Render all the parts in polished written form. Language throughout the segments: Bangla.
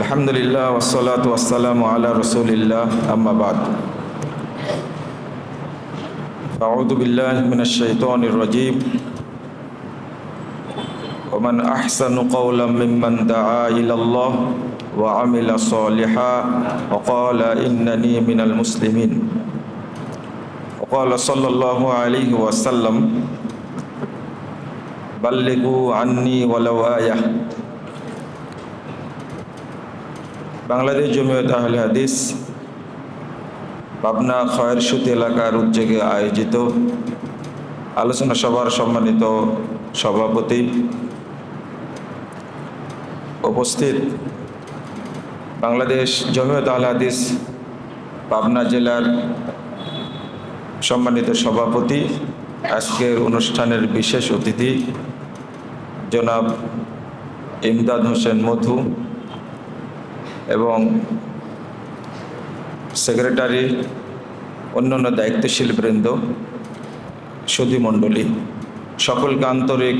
আলহামদুলিল্লাহ ওয়াসসালাতু ওয়াসসালামু আলা রাসূলিল্লাহ আম্মা বাদ আউযু বিল্লাহি মিনাশ শাইতানির রাজীম ওয়া মান আহসানু কাওলাম মিম্মান দাআ ইলাল্লাহ ওয়া আমিলা সলিহান ওয়া ক্বালা ইন্নানী মিনাল মুসলিমিন ওয়া ক্বালা সাল্লাল্লাহু আলাইহি ওয়াসাল্লাম বাল্লিগু আন্নী ওয়ালাউ আয়াহ। বাংলাদেশ জমিয়ত আহলে হাদিস পাবনা খয়েরশুতি এলাকার উদ্যোগে আয়োজিত আলোচনা সভার সম্মানিত সভাপতি, উপস্থিত বাংলাদেশ জমিয়ত আহলে হাদিস পাবনা জেলার সম্মানিত সভাপতি, আজকের অনুষ্ঠানের বিশেষ অতিথি জনাব ইমদাদ হোসেন মধু এবং সেক্রেটারি, অন্যান্য দায়িত্বশীল বৃন্দ, সুধীমণ্ডলী, সকলকে আন্তরিক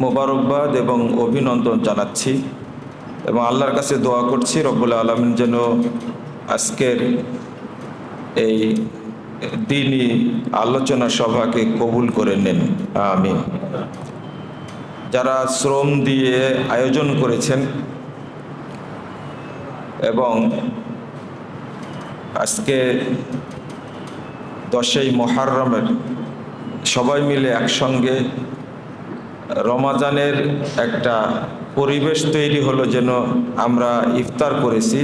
মোবারকবাদ এবং অভিনন্দন জানাচ্ছি এবং আল্লাহর কাছে দোয়া করছি রব্বুল আলামিন যেন আজকের এই দ্বীনি আলোচনা সভাকে কবুল করে নেন, আমিন। যারা শ্রম দিয়ে আয়োজন করেছেন এবং আজকে 10ই মুহররমের সবাই মিলে একসঙ্গে রমাজানের একটা পরিবেশ তৈরি হলো, যেন আমরা ইফতার করেছি।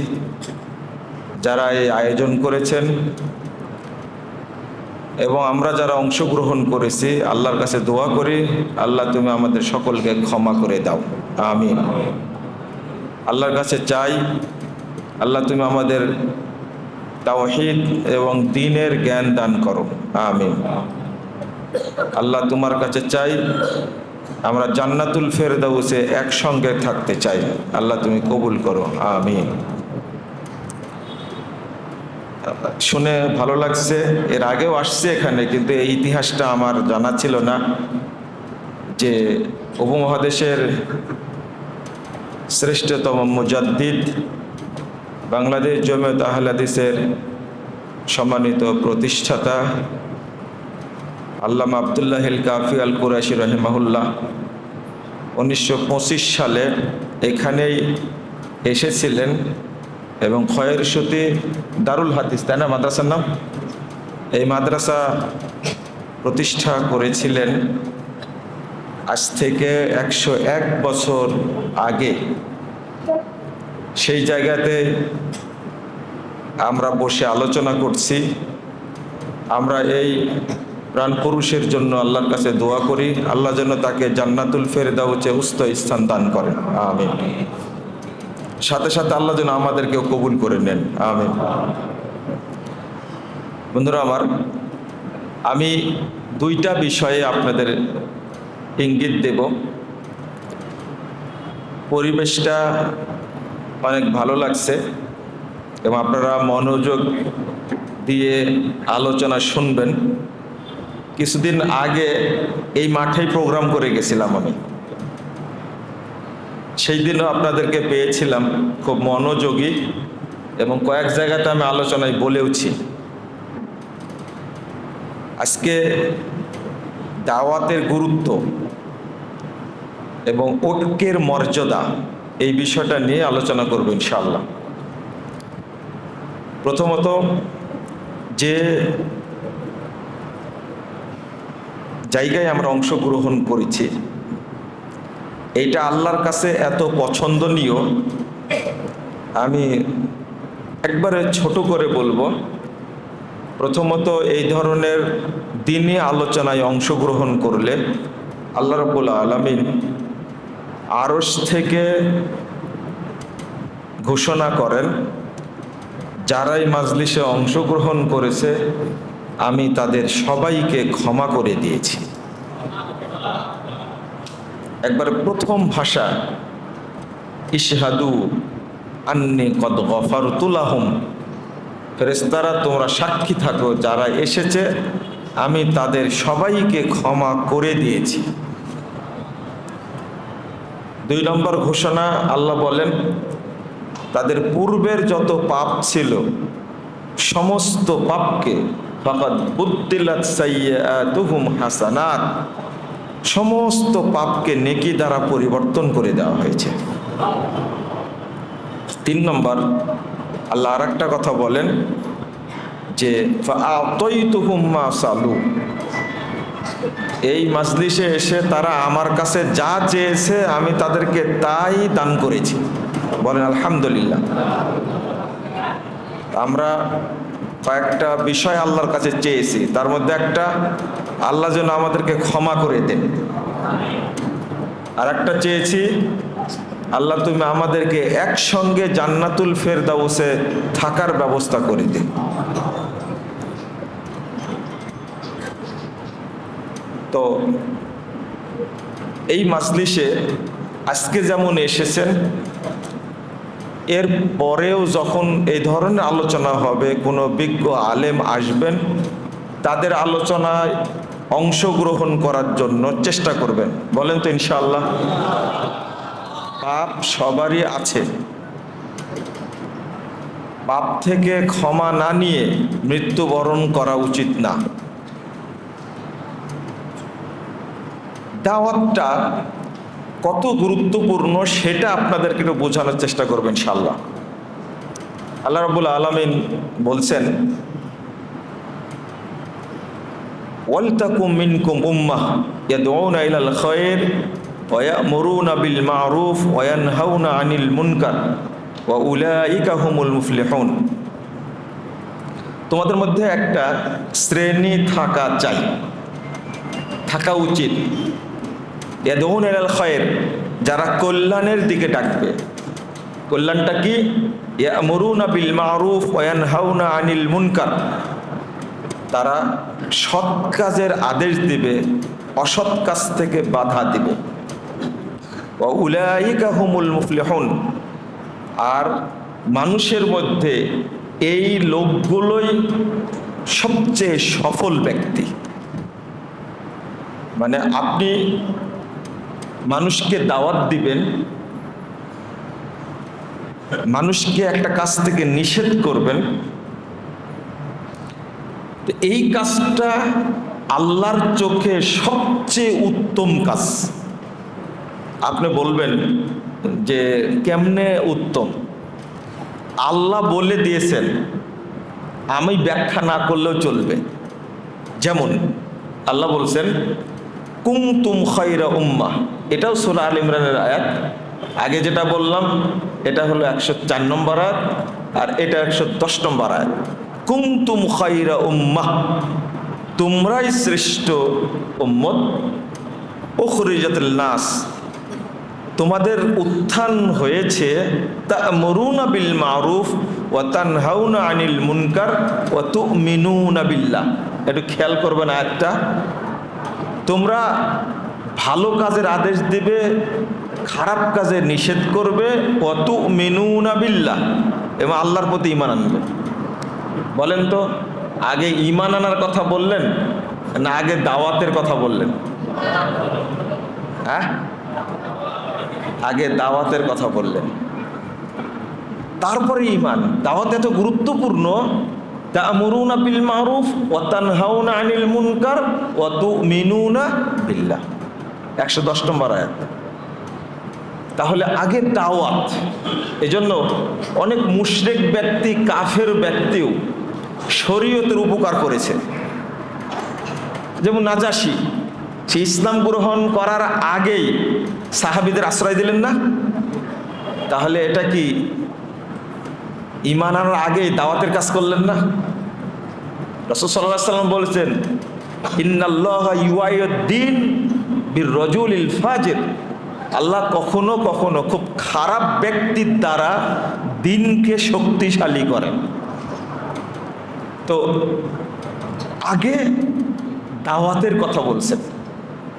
যারা এই আয়োজন করেছেন এবং আমরা যারা অংশগ্রহণ করেছি, আল্লাহর কাছে দোয়া করি, আল্লাহ তুমি আমাদের সকলকে ক্ষমা করে দাও, আমিন। আল্লাহর কাছে চাই, আল্লাহ তুমি আমাদের তাওহীদ এবং দ্বীনের জ্ঞান দান করো, আমিন। আল্লাহ তোমার কাছে চাই, আমরা জান্নাতুল ফেরদাউসে একসঙ্গে থাকতে চাই, আল্লাহ তুমি কবুল করো, আমিন। শুনে ভালো লাগছে, এর আগেও আসছে এখানে, কিন্তু এই ইতিহাসটা আমার জানা ছিল না যে উপমহাদেশের শ্রেষ্ঠতম মুজাদ্দিদ, বাংলাদেশ জমিয়ত আহলে হাদিসের সম্মানিত প্রতিষ্ঠাতা আল্লামা আব্দুল্লাহিল কাফি আল কুরাইশি রাহিমাহুল্লাহ 1925 সালে এখানেই এসেছিলেন এবং খয়েরশুতি দারুল হাদিস, তাই না মাদ্রাসার নাম? এই মাদ্রাসা প্রতিষ্ঠা করেছিলেন আজ থেকে 101 বছর আগে। সেই জায়গাতে আমরা বসে আলোচনা করছি। আমরা এই প্রাণ পুরুষের জন্য আল্লাহর কাছে দোয়া করি, আল্লাহ যেন তাকে জান্নাতুল ফেরদাউসে উচ্চ স্থান দান করেন, আমিন। সাথে সাথে আল্লাহ যেন আমাদেরকেও কবুল করে নেন, আমিন। বন্ধুরা আমার, আমি দুইটা বিষয়ে আপনাদের ইঙ্গিত দেব। পরিবেশটা অনেক ভালো লাগছে এবং আপনারা মনোযোগ দিয়ে আলোচনা শুনবেন। কিছুদিন আগে এই মাঠেই প্রোগ্রাম করে গেছিলাম আমি, সেই দিনও আপনাদেরকে পেয়েছিলাম খুব মনোযোগী এবং কয়েক জায়গাতে আমি আলোচনায় বলেওছি। আজকে দাওয়াতের গুরুত্ব এবং ঐক্যের মর্যাদা, এই বিষয়টা নিয়ে আলোচনা করব ইনশাআল্লাহ। প্রথমত, যে জায়গায় আমরা অংশগ্রহণ করেছি, এইটা আল্লাহর কাছে এত পছন্দনীয়, আমি একবারে ছোট করে বলবো। প্রথমত, এই ধরনের দ্বীনি আলোচনায় অংশগ্রহণ করলে আল্লাহ রাব্বুল আলামিন আরশ থেকে ঘোষণা করেন, যারাই মাজলিসে অংশগ্রহণ করেছে আমি তাদের সবাইকে ক্ষমা করে দিয়েছি। একবার প্রথম ভাষা, ইশহাদু আন্নী কদ গফারতু লাহুম, ফেরেশতারা তোমরা সাক্ষী থাকো, যারা এসেছে আমি তাদের সবাইকে ক্ষমা করে দিয়েছি। 2 নম্বর ঘোষণা, আল্লাহ বলেন তাদের পূর্বের যত পাপ ছিল সমস্ত পাপকে ফাকাদ বুদ্দিলাত সাইয়্যাতুহুম হাসানাত, সমস্ত পাপকে নেকি দ্বারা পরিবর্তন করে দেওয়া হয়েছে। 3 নম্বর, আল্লাহ আর একটা কথা বলেন যে ফাআতাইতুহুম মা সালু, এই মাজলিসে এসে তারা আমার কাছে যা চেয়েছে আমি তাদেরকে তাই দান করেছি। বলেন আলহামদুলিল্লাহ। আমরা কয়েকটা বিষয় আল্লাহর কাছে চেয়েছি, তার মধ্যে একটা আল্লাহ যেন আমাদেরকে ক্ষমা করে দেন, আর একটা চেয়েছি আল্লাহ তুমি আমাদেরকে একসঙ্গে জান্নাতুল ফেরদাউসে থাকার ব্যবস্থা করে দে। তো এই মাজলিসে আজকে যেমন এসেছেন, এর পরেও যখন এই ধরনের আলোচনা হবে, কোনো বিজ্ঞ আলেম আসবেন, তাদের আলোচনায় অংশগ্রহণ করার জন্য চেষ্টা করবেন। বলেন তো ইনশাআল্লাহ। পাপ সবারই আছে, পাপ থেকে ক্ষমা না নিয়ে মৃত্যুবরণ করা উচিত না। দাওয়াতটা কত গুরুত্বপূর্ণ সেটা আপনাদেরকে একটু বোঝানোর চেষ্টা করবেন ইনশাআল্লাহ। আল্লাহ রাব্বুল আলামিন বলছেন ওয়ালতাকুম মিনকুম উম্মাহ ইয়াদউনা ইলাল খায়র ওয়া ইয়ামুরুনা বিল মা'রুফ ওয়া ইয়ানহাউনা আনিল মুনকার ওয়া উলাইকা হুমুল মুফলিহুন। তোমাদের মধ্যে একটা শ্রেণী থাকা চাই, থাকা উচিত। ইয়াদউনা ইলাল খায়র, যারা কল্যাণের দিকে ডাকবে। কল্যাণটা কি? ইয়ামুরুনা বিল মা'রুফ ওয়া ইয়ানহাউনা আনিল মুনকার, তারা সৎ কাজের আদেশ দিবে, অসৎ কাজ থেকে বাধা দিবে। ওয়া উলাইকা হুমুল মুফলিহুন, আর মানুষের মধ্যে এই লোকগুলোই সবচেয়ে সফল ব্যক্তি। মানে আপনি মানুষকে দাওয়াত দিবেন, মানুষকে একটা কাজ থেকে নিষেধ করবেন, তো এই কাজটা আল্লাহর চোখে সবচেয়ে উত্তম কাজ। আপনি বলবেন যে কেমনে উত্তম? আল্লাহ বলে দিয়েছেন, আমি ব্যাখ্যা না করলেও চলবে। যেমন আল্লাহ বলছেন কুনতুম খায়রা উম্মাহ, এটাও সূরা আল ইমরানের আয়াত। আগে যেটা বললাম এটা হলো 104 নম্বর আয়াত, আর এটা 110 নম্বর আয়াত। কুনতুম খায়রা উম্মাহ, তোমরাই শ্রেষ্ঠ উম্মত, উখরিজাতিল নাস, তোমাদের উত্থান হয়েছে, তা'মুরুনা বিল মা'রুফ ওয়া তানহাউনা আনিল মুনকার ওয়া তু'মিনুনা বিল্লাহ। একটু খেয়াল করবেন আয়াতটা। তোমরা ভালো কাজের আদেশ দিবে, খারাপ কাজে নিষেধ করবে, ওয়া তু'মিনুনা বিল্লাহ, এবং আল্লাহর প্রতি ঈমান আনবে। বলেন তো, আগে ঈমান আনার কথা বললেন না আগে দাওয়াতের কথা বললেন? হ্যাঁ, আগে দাওয়াতের কথা বললেন, তারপরে ঈমান। দাওয়াত এত গুরুত্বপূর্ণ। তা'মুরুনা বিল মা'রুফ ওয়া তানহাউনা আনিল মুনকার ওয়া তু'মিনুনা বিল্লাহ, 110 নম্বর আয়াত। তাহলে আগে দাওয়াত। এজন্য অনেক মুশরিক ব্যক্তি, কাফের ব্যক্তিও শরীয়তের উপকার করেছে। যেমন নাজাশী, সে ইসলাম গ্রহণ করার আগেই সাহাবীদের আশ্রয় দিলেন না? তাহলে এটা কি ঈমান আনার আগেই দাওয়াতের কাজ করলেন না? রাসূল সাল্লাল্লাহু আলাইহি ওয়াসাল্লাম বলেছেন ইন্নাল্লাহা ইউআইয়ুদ্দিন বির-রাজুলিল ফাজির, আল্লাহ কখনো কখনো খুব খারাপ ব্যক্তির দ্বারা দিনকে শক্তিশালী করেন। তো আগে দাওয়াতের কথা বলছেন,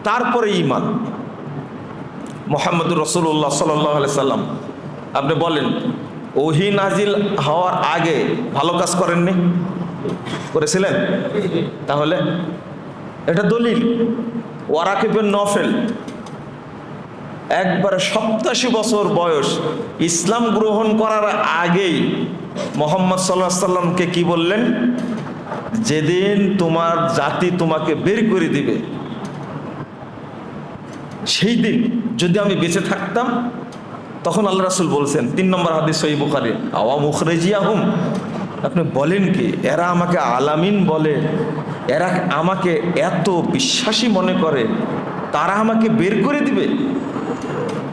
তারপরে ঈমান। মুহাম্মদুর রাসূলুল্লাহ সাল্লাল্লাহু আলাইহি সাল্লাম, আপনি বলেন ওহী নাজিল হওয়ার আগে ভালো কাজ করেননি? করেছিলেন? তাহলে এটা দলিল। ওয়ারাক ইবনে নফল একবারে 87 বছর বয়স, ইসলাম গ্রহণ করার আগেই মোহাম্মদ সাল্লাল্লাহু আলাইহি সাল্লামকে কি বললেন? যেদিন তোমার জাতি তোমাকে বের করে দিবে, সেই দিন যদি আমি বেঁচে থাকতাম, তখন আল্লাহ রাসূল বলছেন, 3 নম্বর হাদিস সহিহ বুখারী, আওয়া মুখরিজিয়াহুম, আপনি বলেন কি এরা আমাকে আলামিন বলে, এরা আমাকে এত বিশ্বাসী মনে করে, তারা আমাকে বের করে দিবে?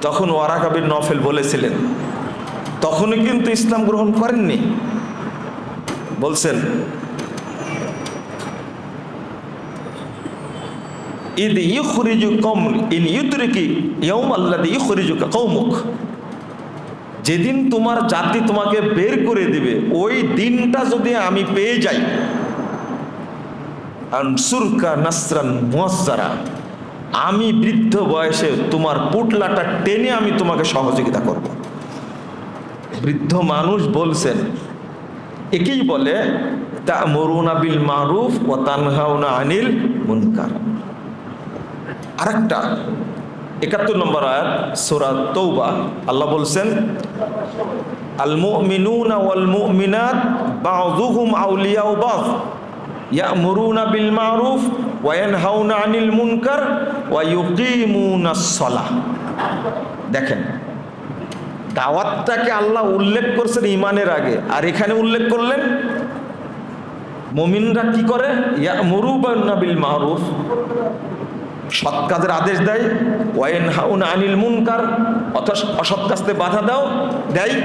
তখন ওয়ারাকা বিন নফেল বলেছিলেন, তখনই কিন্তু ইসলাম গ্রহণ করেননি, বলছেন ইদ ইউখরিজুকুম ইন ইউদরিকি ইয়াউমাল্লাযী ইউখরিজুকা কওমুক, যেদিন তোমার জাতি তোমাকে বের করে দিবে, ওই দিনটা যদি আমি পেয়ে যাই, আনসুরকা নাসরান মুয়াজ্জারা, আমি বৃদ্ধ বয়সে তোমার পুটলাটা টেনে আমি তোমাকে সহযোগিতা করব। বৃদ্ধ মানুষ বলছেন, একেই বলে তা'মুরুনা বিল মারুফ ওয়া তানহাউনা আনিল মুনকার। আরেকটা 71 নম্বর আয়াত সূরা তাওবা, আল্লাহ বলছেন, আল মুমিনুনা ওয়াল মুমিনাত বা'যুহুম আউলিয়াউ বা'য ইয়া'মুরুনা বিল মারুফ ওয়া ইয়ানহাউনা আনিল মুনকার ওয়া ইউকিমুনাস সালাহ। দেখেন, দাওয়াতটাকে আল্লাহ উল্লেখ করছেন ইমানের আগে, আর এখানে উল্লেখ করলেন মুমিনরা কি করে? ইয়া'মুরুনা বিল মারুফ, সৎ কাজের আদেশ দেয়, ওয়ায়ানহাউনা আনিল মুনকার, অসৎ কাজে বাধা দেয়,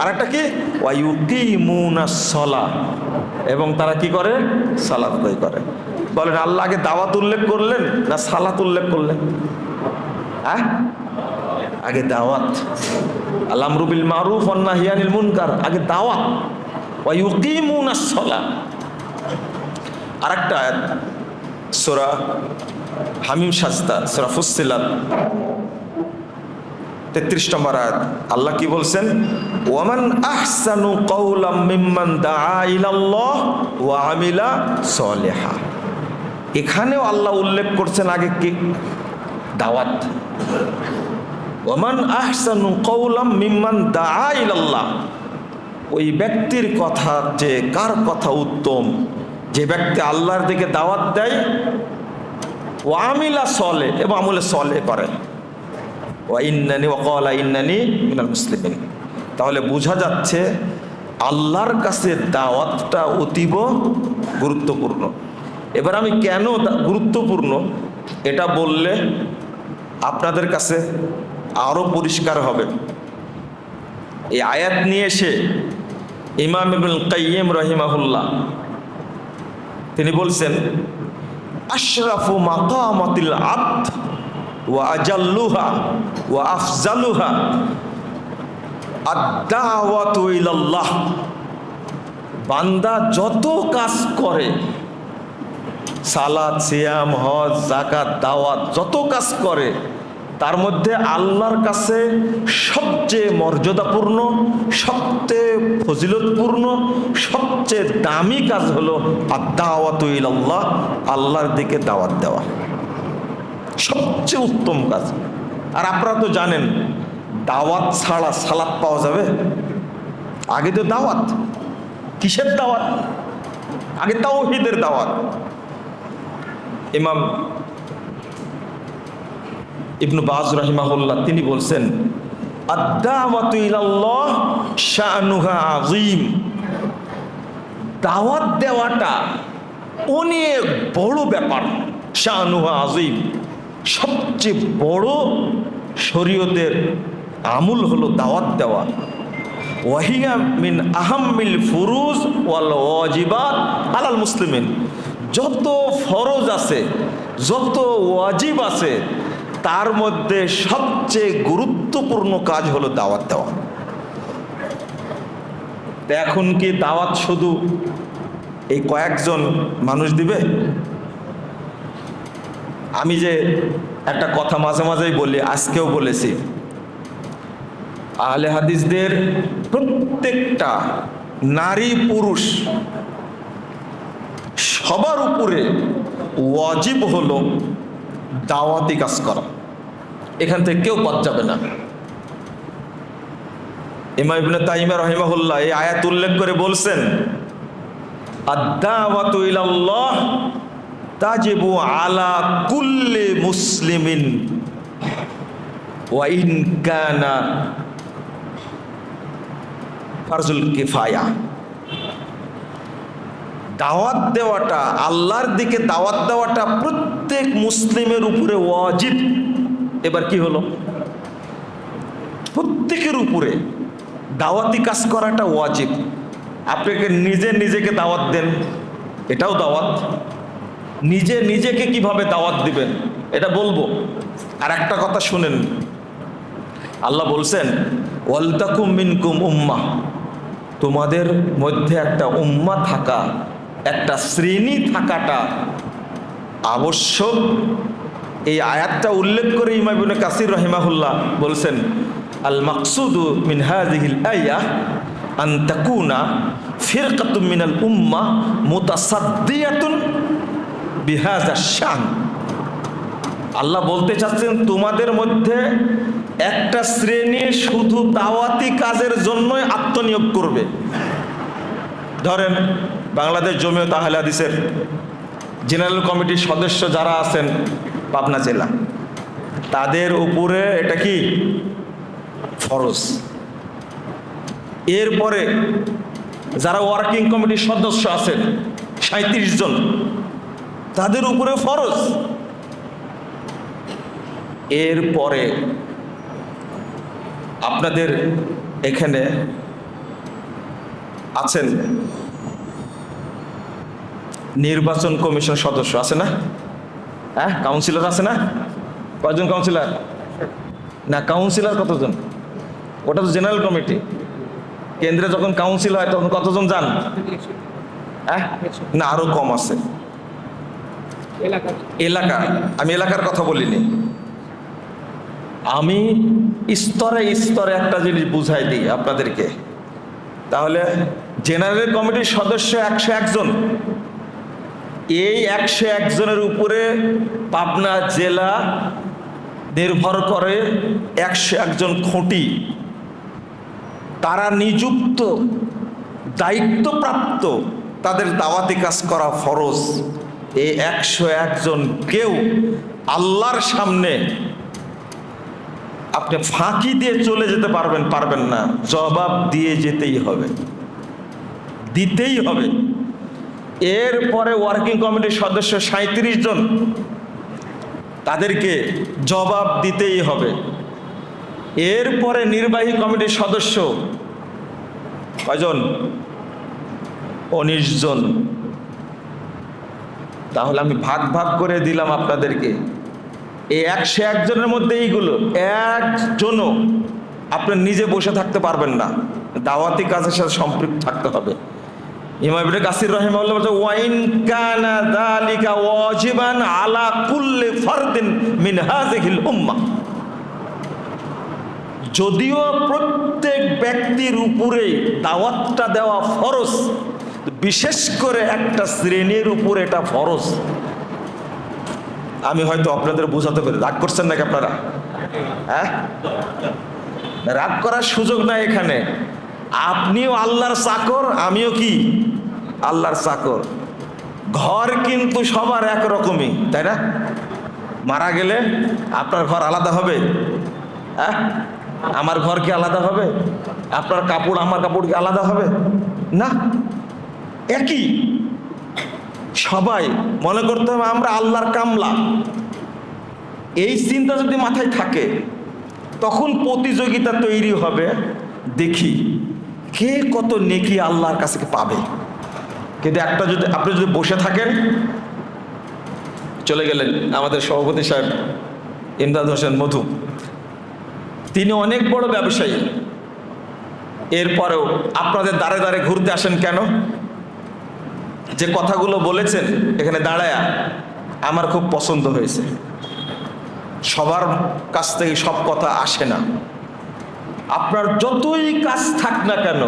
আর একটা কি? ওয়ায়ুকিমুনাস সালাহ, এবং তারা কি করে? সালাত আদায় করে। বলেন, আল্লাহ আগে দাওয়াত উল্লেখ করলেন না সালাত উল্লেখ করলেন? হ্যাঁ, আগে দাওয়াত। আল আমরু বিল মারুফ ওয়ান নাহয়ু আনিল মুনকার, আগে দাওয়াত। ওয়ায়ুকিমুনাস সালাহ। আরেকটা আয়াত সূরা হামিম সাজদা, সূরা ফুসসিলাত 33 নম্বর আয়াত, আল্লাহ কি বলছেন? ওয়ামান আহসানু কাওলাম মিম্মান দাআ ইলাল্লাহ ওয়া আমিলা সলিহা। এখানেও আল্লাহ উল্লেখ করছেন আগে কি? দাওয়াত। ওয়ামান আহসানু কাওলাম মিম্মান দাআ ইলাল্লাহ, ওই ব্যক্তির কথা, যে কার কথা উত্তম, যে ব্যক্তি আল্লাহর দিকে দাওয়াত দেয়, ওয়া আমিলা সলে, এবং আমলে সলে করে, ওয়া ইন্নানি ওয়া ক্বালা ইন্নানি মিনাল মুসলিমিন। তাহলে বোঝা যাচ্ছে আল্লাহর কাছে দাওয়াতটা অতীব গুরুত্বপূর্ণ। এবার আমি কেন গুরুত্বপূর্ণ এটা বললে আপনাদের কাছে আরো পরিষ্কার হবে। এই আয়াত নিয়ে এসে ইমাম ইবনুল কাইয়িম রাহিমাহুল্লাহ তিনি বলছেন, আশরাফু মাকামাতিল আবদ ওয়া আজাল্লুহা ওয়া আফজালুহা আদ-দাওয়াতু ইলাল্লাহ। বান্দা যত কাজ করে, সালাত, সিয়াম, হজ, যাকাত, দাওয়াত, যত কাজ করে, তার মধ্যে আল্লাহর কাছে সবচেয়ে মর্যাদাপূর্ণ, সবচেয়ে ফজিলতপূর্ণ, সবচেয়ে দামি কাজ হলো আদ-দাওয়াতু ইলাল্লাহ, আল্লাহর দিকে দাওয়াত দেওয়া, সবচেয়ে উত্তম কাজ। আর আপনারা তো জানেন, দাওয়াত ছাড়া সালাত পাওয়া যাবে? আগে তো দাওয়াত। কিসের দাওয়াত? আগে তাওহীদের দাওয়াত। ইমাম ইবনু বাজ রাহিমাহুল্লাহ তিনি বলছেন, আদ-দাওয়াতু ইলাল্লাহ শানুহা আযীম। দাওয়াত দেওয়াটা অনেক বড় ব্যাপার। শানুহা আযীম, সবচেয়ে বড় শরীয়তের আমল হলো দাওয়াত দেওয়া। ওয়াহিয়া মিন আহাম্মিল ফুরুজ ওয়াল ওয়াজিবাত আলাল মুসলিমিন। যত ফরজ আছে, যত ওয়াজিব আছে, তার মধ্যে সবচেয়ে গুরুত্বপূর্ণ কাজ হলো দাওয়াত দেওয়া। এখন কি দাওয়াত শুধু এই কয়েকজন মানুষ দিবে? আমি যে একটা কথা মাঝে মাঝেই বলি, আজকেও বলেছি, আহলে হাদিসদের প্রত্যেকটা নারী পুরুষ সবার উপরে ওয়াজিব হলো দাওয়াতি কাজ করা। এখান থেকে কেউ বাদ যাবে না। ইমাম ইবনে তাইমিয়া রাহিমাহুল্লাহ এই আয়াত উল্লেখ করে বলছেন, আদ-দাওয়াতু ইলাল্লাহ তাজিবু আলা কুল্লি মুসলিমিন ওয়া ইন কানা ফারজুল কিফায়া। দাওয়াত দেওয়াটা, আল্লাহর দিকে দাওয়াত দেওয়াটা প্রত্যেক মুসলিমের উপরে ওয়াজিব। এবার কি হলো? প্রত্যেকের উপরে দাওয়াতি কাজ করাটা ওয়াজিব। আপনাকে নিজেকে দাওয়াত দেন, এটাও দাওয়াত। নিজেকে কিভাবে দাওয়াত দিবেন এটা বলবো। আর একটা কথা শুনেন, আল্লাহ বলছেন ওয়ালতাকুম মিনকুম উম্মাহ, তোমাদের মধ্যে একটা উম্মাহ থাকা, একটা শ্রেণী থাকাটা আবশ্যক। এই আয়াতটা উল্লেখ করে ইমাম ইবনে কাসির রাহিমাহুল্লাহ বলছেন, আল মাকসুদু মিন হাযিহিল আয়াহ আন তাকুনা ফিরকাতুম মিনাল উম্মাহ মুতাসাদ্দিয়াতুন বিহাযা শান। আল্লাহ বলতে চাচ্ছেন তোমাদের মধ্যে একটা শ্রেণী শুধু দাওয়াতি কাজের জন্যই আত্মনিয়োগ করবে। ধরেন বাংলাদেশ জমিয়ত আহলে হাদিসের জেনারেল কমিটির সদস্য যারা আছেন পাবনা জেলা, তাদের উপরে এটা কি ফরজ। এরপরে যারা ওয়ার্কিং কমিটির সদস্য আছেন 37 জন, তাদের উপরে ফরজ। এরপরে আপনাদের এখানে আছেন নির্বাচন কমিশন সদস্য আছে না? হ্যাঁ, কাউন্সিলর আছে না? কয়জন কাউন্সিলর? না, কাউন্সিলর কতজন? ওটা তো জেনারেল কমিটি। কেন্দ্রে যখন কাউন্সিল হয় তখন কতজন যান? হ্যাঁ, না আরো কম আছে। এলাকা, আমি এলাকার কথা বলিনি, আমি স্তরে স্তরে একটা জিনিস বুঝাই দিই আপনাদেরকে। তাহলে জেনারেল কমিটির সদস্য 101 জন। এই 101 জনের উপরে পাবনা জেলা নির্ভর করে 101 জন খুঁটি। তারা নিযুক্ত, দায়িত্বপ্রাপ্ত, তাদের দাওয়াতি কাজ করা ফরজ। এই 101 জন কেউ আল্লাহর সামনে আপনি ফাঁকি দিয়ে চলে যেতে পারবেন না, জবাব দিয়ে যেতেই হবে, দিতেই হবে। এরপরে ওয়ার্কিং কমিটির সদস্য 37 জন, তাদেরকে জবাব দিতেই হবে। এরপরে নির্বাহী কমিটির সদস্য কয়জন? 19 জন। তাহলে আমি ভাগ ভাগ করে দিলাম আপনাদেরকে। এই 101 জনের মধ্যে এইগুলো একজনও আপনি নিজে বসে থাকতে পারবেন না, দাওয়াতি কাজের সাথে সম্পৃক্ত থাকতে হবে। ইমাম ইবনে কাসির রাহিমাহুল্লাহ বলেন ওয়াইন কানা যালিকা ওয়াজিবান আলা কুল্লি ফারদিন মিন হাযিহিল উম্মাহ, যদিও প্রত্যেক ব্যক্তির উপরে দাওয়াতটা দেওয়া ফরজ, বিশেষ করে একটা শ্রেণীর উপরে এটা ফরজ। আমি হয়তো আপনাদের বোঝাতে পারি, রাগ করছেন নাকি আপনারা? হ্যাঁ, রাগ করার সুযোগ নাই এখানে। আপনিও আল্লাহর চাকর, আমিও কি আল্লাহর চাকর। ঘর কিন্তু সবার একরকমই, তাই না? মারা গেলে আপনার ঘর আলাদা হবে? হ্যাঁ, আমার ঘর কি আলাদা হবে? আপনার কাপড় আমার কাপড় কি আলাদা হবে? না, একই। সবাই মনে করতে হবে আমরা আল্লাহর কামলা। এই চিন্তা যদি মাথায় থাকে তখন প্রতিযোগিতা তৈরি হবে, দেখি কে কত নেকি আল্লাহর কাছে পাবে। কিন্তু একটা যদি আপনি যদি বসে থাকেন, চলে গেলেন আমাদের সভাপতি সাহেব ইমদাদ হোসেন মধু, তিনি অনেক বড় ব্যবসায়ী, এরপরেও আপনাদের দ্বারে দ্বারে ঘুরতে আসেন কেন? যে কথাগুলো বলেছেন এখানে দাঁড়ায়া আমার খুব পছন্দ হয়েছে। সবার কাছ থেকে সব কথা আসে না। আপনার যতই কাজ থাক না কেন,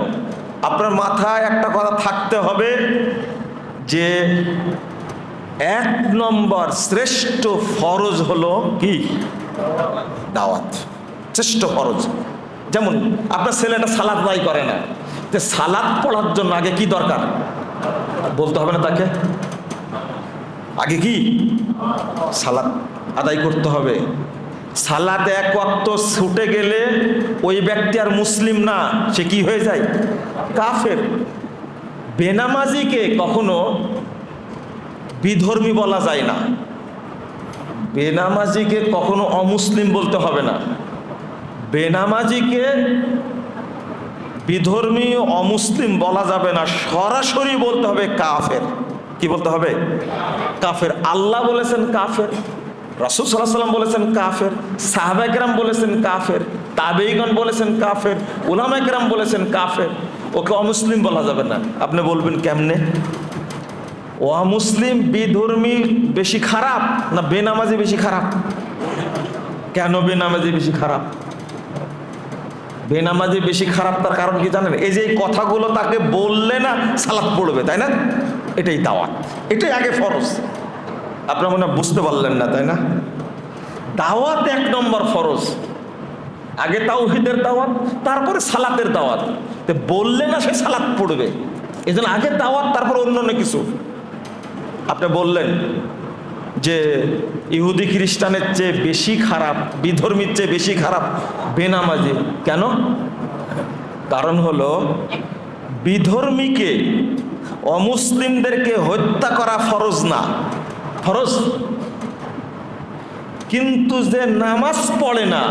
আপনার মাথায় একটা কথা থাকতে হবে যে 1 নম্বর শ্রেষ্ঠ ফরজ হলো কি? দাওয়াত শ্রেষ্ঠ ফরজ। যেমন আপনার ছেলেটা সালাত আদায় করে না, তো সালাত পড়ার জন্য আগে কি দরকার বলতে হবে না তাকে? আগে কি সালাত আদায় করতে হবে। সালাত এক ওয়াক্ত ছুটে গেলে ওই ব্যক্তি আর মুসলিম না, সে কি হয়ে যায়? কাফের। বেনামাজিকে কখনো বিধর্মী বলা যায় না, বেনামাজিকে কখনো অমুসলিম বলতে হবে না, বেনামাজিকে বিধর্মী অমুসলিম বলা যাবে না, সরাসরি বলতে হবে কাফের। কি বলতে হবে? কাফের। আল্লাহ বলেছেন কাফের, রাসূল সাল্লাল্লাহু আলাইহি ওয়াসাল্লাম বলেছেন কাফের, সাহাবায়ে কেরাম বলেছেন কাফের, তাবেঈগণ বলেছেন কাফের, উলামায়ে কেরাম বলেছেন কাফের। ওকে অমুসলিম বলা যাবে না। আপনি বলবেন কেমনে? অমুসলিম বিধর্মী বেশি খারাপ না বেনামাজি বেশি খারাপ? কেন বেনামাজি বেশি খারাপ? বেনামাজি বেশি খারাপ তার কারণ কি জানেন? এই যে এই কথাগুলো তাকে বললে না সালাত পড়বে, তাই না? এটাই দাওয়াত, এটাই আগে ফরজ। আপনারা মনে হয় বুঝতে পারলেন না, তাই না? দাওয়াত এক নম্বর ফরজ। আগে তাওহীদের দাওয়াত, তারপরে সালাতের দাওয়াত। তো বললে না সে সালাত পড়বে, এই জন্য আগে দাওয়াত, তারপর অন্য অন্য কিছু। আপনি বললেন যে ইহুদি খ্রিস্টানের চেয়ে বেশি খারাপ, বিধর্মীর চেয়ে বেশি খারাপ বেনামাজি। কেন? কারণ হলো বিধর্মীকে, অমুসলিমদেরকে হত্যা করা ফরজ না, ফরজ। কিন্তু যে নামাজ পড়ে না,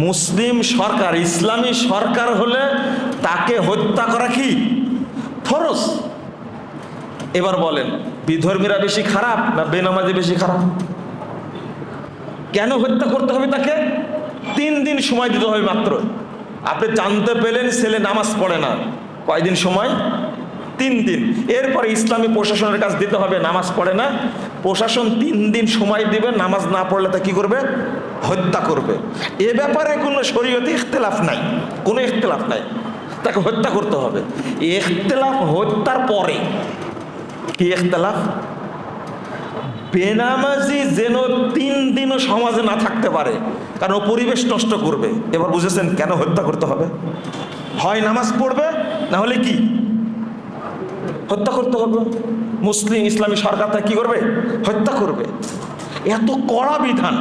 মুসলিম সরকার, ইসলামী সরকার হলে তাকে হত্যা করা কি ফরজ। এবার বলেন বিধর্মীরা বেশি খারাপ না বেনামাজি বেশি খারাপ? কেন হত্যা করতে হবে তাকে? 3 দিন সময় দিতে হবে মাত্র। আপনি জানতে পেলেন ছেলে নামাজ পড়ে না, কয়দিন সময়? 3 দিন। এরপরে ইসলামী প্রশাসনের কাছে দিতে হবে নামাজ পড়ে না, প্রশাসন 3 দিন সময় দিবে, নামাজ না পড়লে তা কি করবে? হত্যা করবে। এ ব্যাপারে কোনো শরীয়তে ইখতিলাফ নাই, কোনো ইখতিলাফ নাই, তাকে হত্যা করতে হবে। ইখতিলাফ হত্যার পরে। কি ইখতিলাফ? বেনামাজি যেন 3 দিনও সমাজে না থাকতে পারে, কারণ ও পরিবেশ নষ্ট করবে। এবার বুঝেছেন কেন হত্যা করতে হবে? হয় নামাজ পড়বে, না হলে কি হত্যা করতে হবে। মুসলিম ইসলামী সরকারটা কি করবে? হত্যা করবে। এত কড়া বিধান।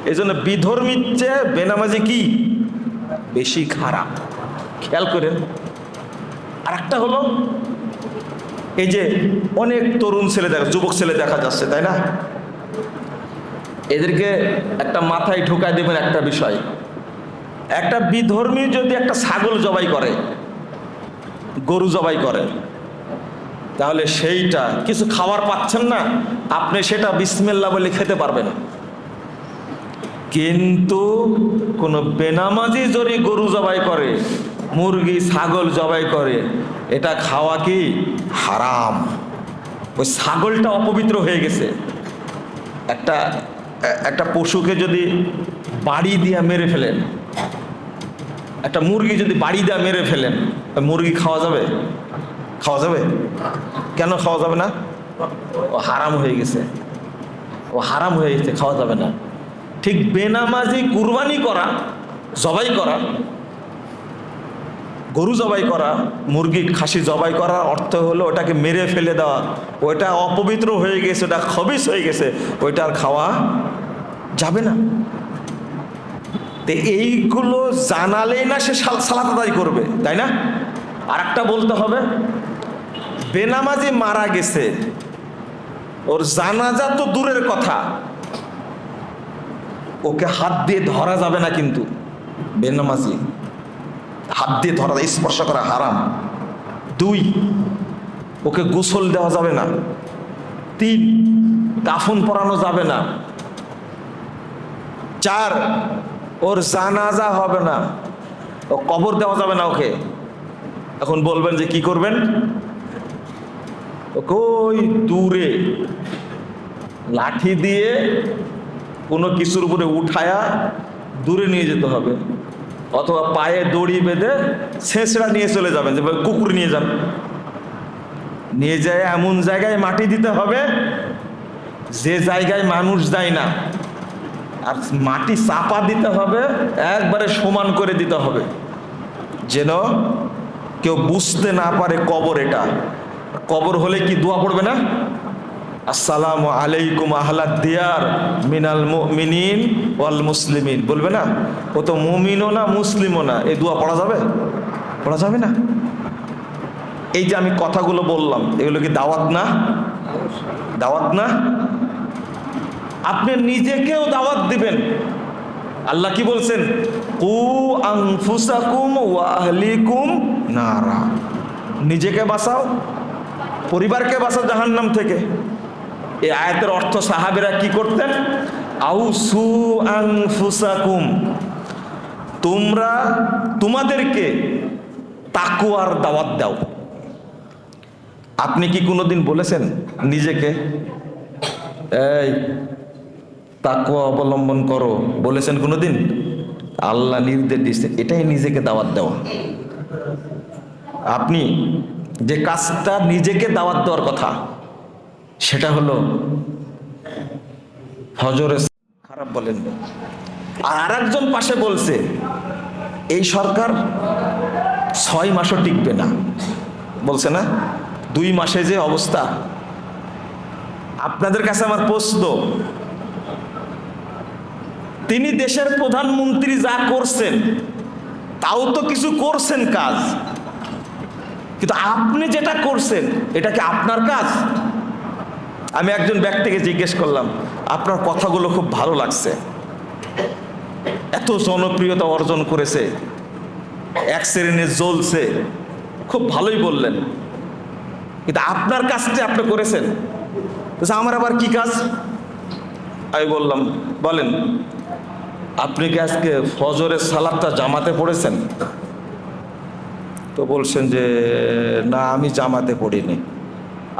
এই জন্য বিধর্মীর চেয়ে বেনামাজি কি বেশি খারাপ। খেয়াল করেন। আর একটা হলো এই যে অনেক তরুণ ছেলে দেখা, যুবক ছেলে দেখা যাচ্ছে, তাই না? এদেরকে একটা মাথায় ঢোকায় দেবেন একটা বিষয়। একটা বিধর্মী যদি একটা ছাগল জবাই করে, গরু জবাই করে, তাহলে সেইটা কিছু খাবার পাচ্ছেন না, আপনি সেটা বিসমিল্লাহ বলে খেতে পারবেন। কিন্তু কোনো বেনামাজি যদি গরু জবাই করে, মুরগি ছাগল জবাই করে, এটা খাওয়া কি হারাম। ওই ছাগলটা অপবিত্র হয়ে গেছে। একটা পশুকে যদি বাড়ি দিয়ে মেরে ফেলেন, একটা মুরগি যদি বাড়ি দিয়ে মেরে ফেলেন, মুরগি খাওয়া যাবে? খাওয়া যাবে? কেন খাওয়া যাবে না? ও হারাম হয়ে গেছে, ও হারাম হয়ে গেছে, খাওয়া যাবে না। ঠিক বেনামাজি কুরবানি করা, জবাই করা, গরু জবাই করা, মুরগি খাসি জবাই করার অর্থ হলো ওটাকে মেরে ফেলে দেওয়া। ওইটা অপবিত্র হয়ে গেছে, ওটা খবিস হয়ে গেছে, ওইটা আর খাওয়া যাবে না। তো এইগুলো জানালেই না সে সালাত আদায় করবে, তাই না? আর একটা বলতে হবে, বেনামাজি মারা গেছে, ওর জানাজা তো দূরের কথা, ওকে হাত দিয়ে ধরা যাবে না। কিন্তু বেনামাজি হাত দিয়ে ধরা, স্পর্শ করা হারাম। 2, ওকে গোসল দেওয়া যাবে না। 3, কাফন পরানো যাবে না। 4, ওর জানাজা হবে না, ও কবর দেওয়া যাবে না ওকে। এখন বলবেন যে কি করবেন? ওকে ওই দূরে লাঠি দিয়ে কোনো কিছুর উপরে উঠায়া দূরে নিয়ে যেতে হবে, অথবা পায়ে দড়ি বেঁধে ছেঁচড়া নিয়ে চলে যাবেন, যে কুকুর নিয়ে যান, নিয়ে যায় এমন জায়গায় মাটি দিতে হবে যে জায়গায় মানুষ যায় না, আর মাটি চাপা দিতে হবে, একবারে সমান করে দিতে হবে, যেন কেউ বুঝতে না পারে কবর এটা। কবর হলে কি দোয়া পড়বে না? আসসালামু আলাইকুম আহলাদ দিয়ার মিনাল মুমিনিন ওয়াল মুসলিমিন বলবে না? ও তো মুমিনও না মুসলিমও না, এই দোয়া পড়া যাবে? পড়া যাবে না। এই যে আমি কথাগুলো বললাম, এগুলো কি দাওয়াত না? দাওয়াত না? আপনি নিজেকেও দাওয়াত দিবেন। আল্লাহ কি বলছেন? কু আনফুসাকুম ওয়া আহলিকুম নারা। নিজেকে বাঁচাও, পরিবারকে বাঁচাও জাহান্নাম থেকে। এই আয়াতের অর্থ সাহাবীরা কি করতেন? আউসু আনফুসাকুম, তোমরা তোমাদেরকে তাকওয়ার দাওয়াত দাও। আপনি কি কোনোদিন বলেছেন নিজেকে এই তাকওয়া অবলম্বন করো? বলেছেন কোনোদিন? আল্লাহ নির্দেশ দিয়েছেন, এটাই নিজেকে দাওয়াত দেওয়া। আপনি যে কাজটা নিজেকে দাওয়াত দেওয়ার কথা, সেটা হলো ফজরে খারাপ বলেন। আর আরেকজন পাশে বলছে এই সরকার 6 মাসও টিকবে না, বলছে না? 2 মাসে যে অবস্থা। আপনাদের কাছে আমার প্রশ্ন, তিনি দেশের প্রধানমন্ত্রী যা করছেন তাও তো কিছু করছেন কাজ, কিন্তু আপনি যেটা করছেন এটা কি আপনার কাজ? আমি একজন ব্যক্তিকে জিজ্ঞেস করলাম, আপনার কথাগুলো খুব ভালো লাগছে, এত জনপ্রিয়তা অর্জন করেছে, এক শ্রেণীর জ্বলছে, খুব ভালোই বললেন, কিন্তু আপনার কাজটা আপনি করেছেন, আমার আবার কি কাজ? আমি বললাম বলেন, আপনি কি আজকে ফজরের সালাতটা জামাতে পড়েছেন? তো বলছেন যে না, আমি জামাতে পড়িনি।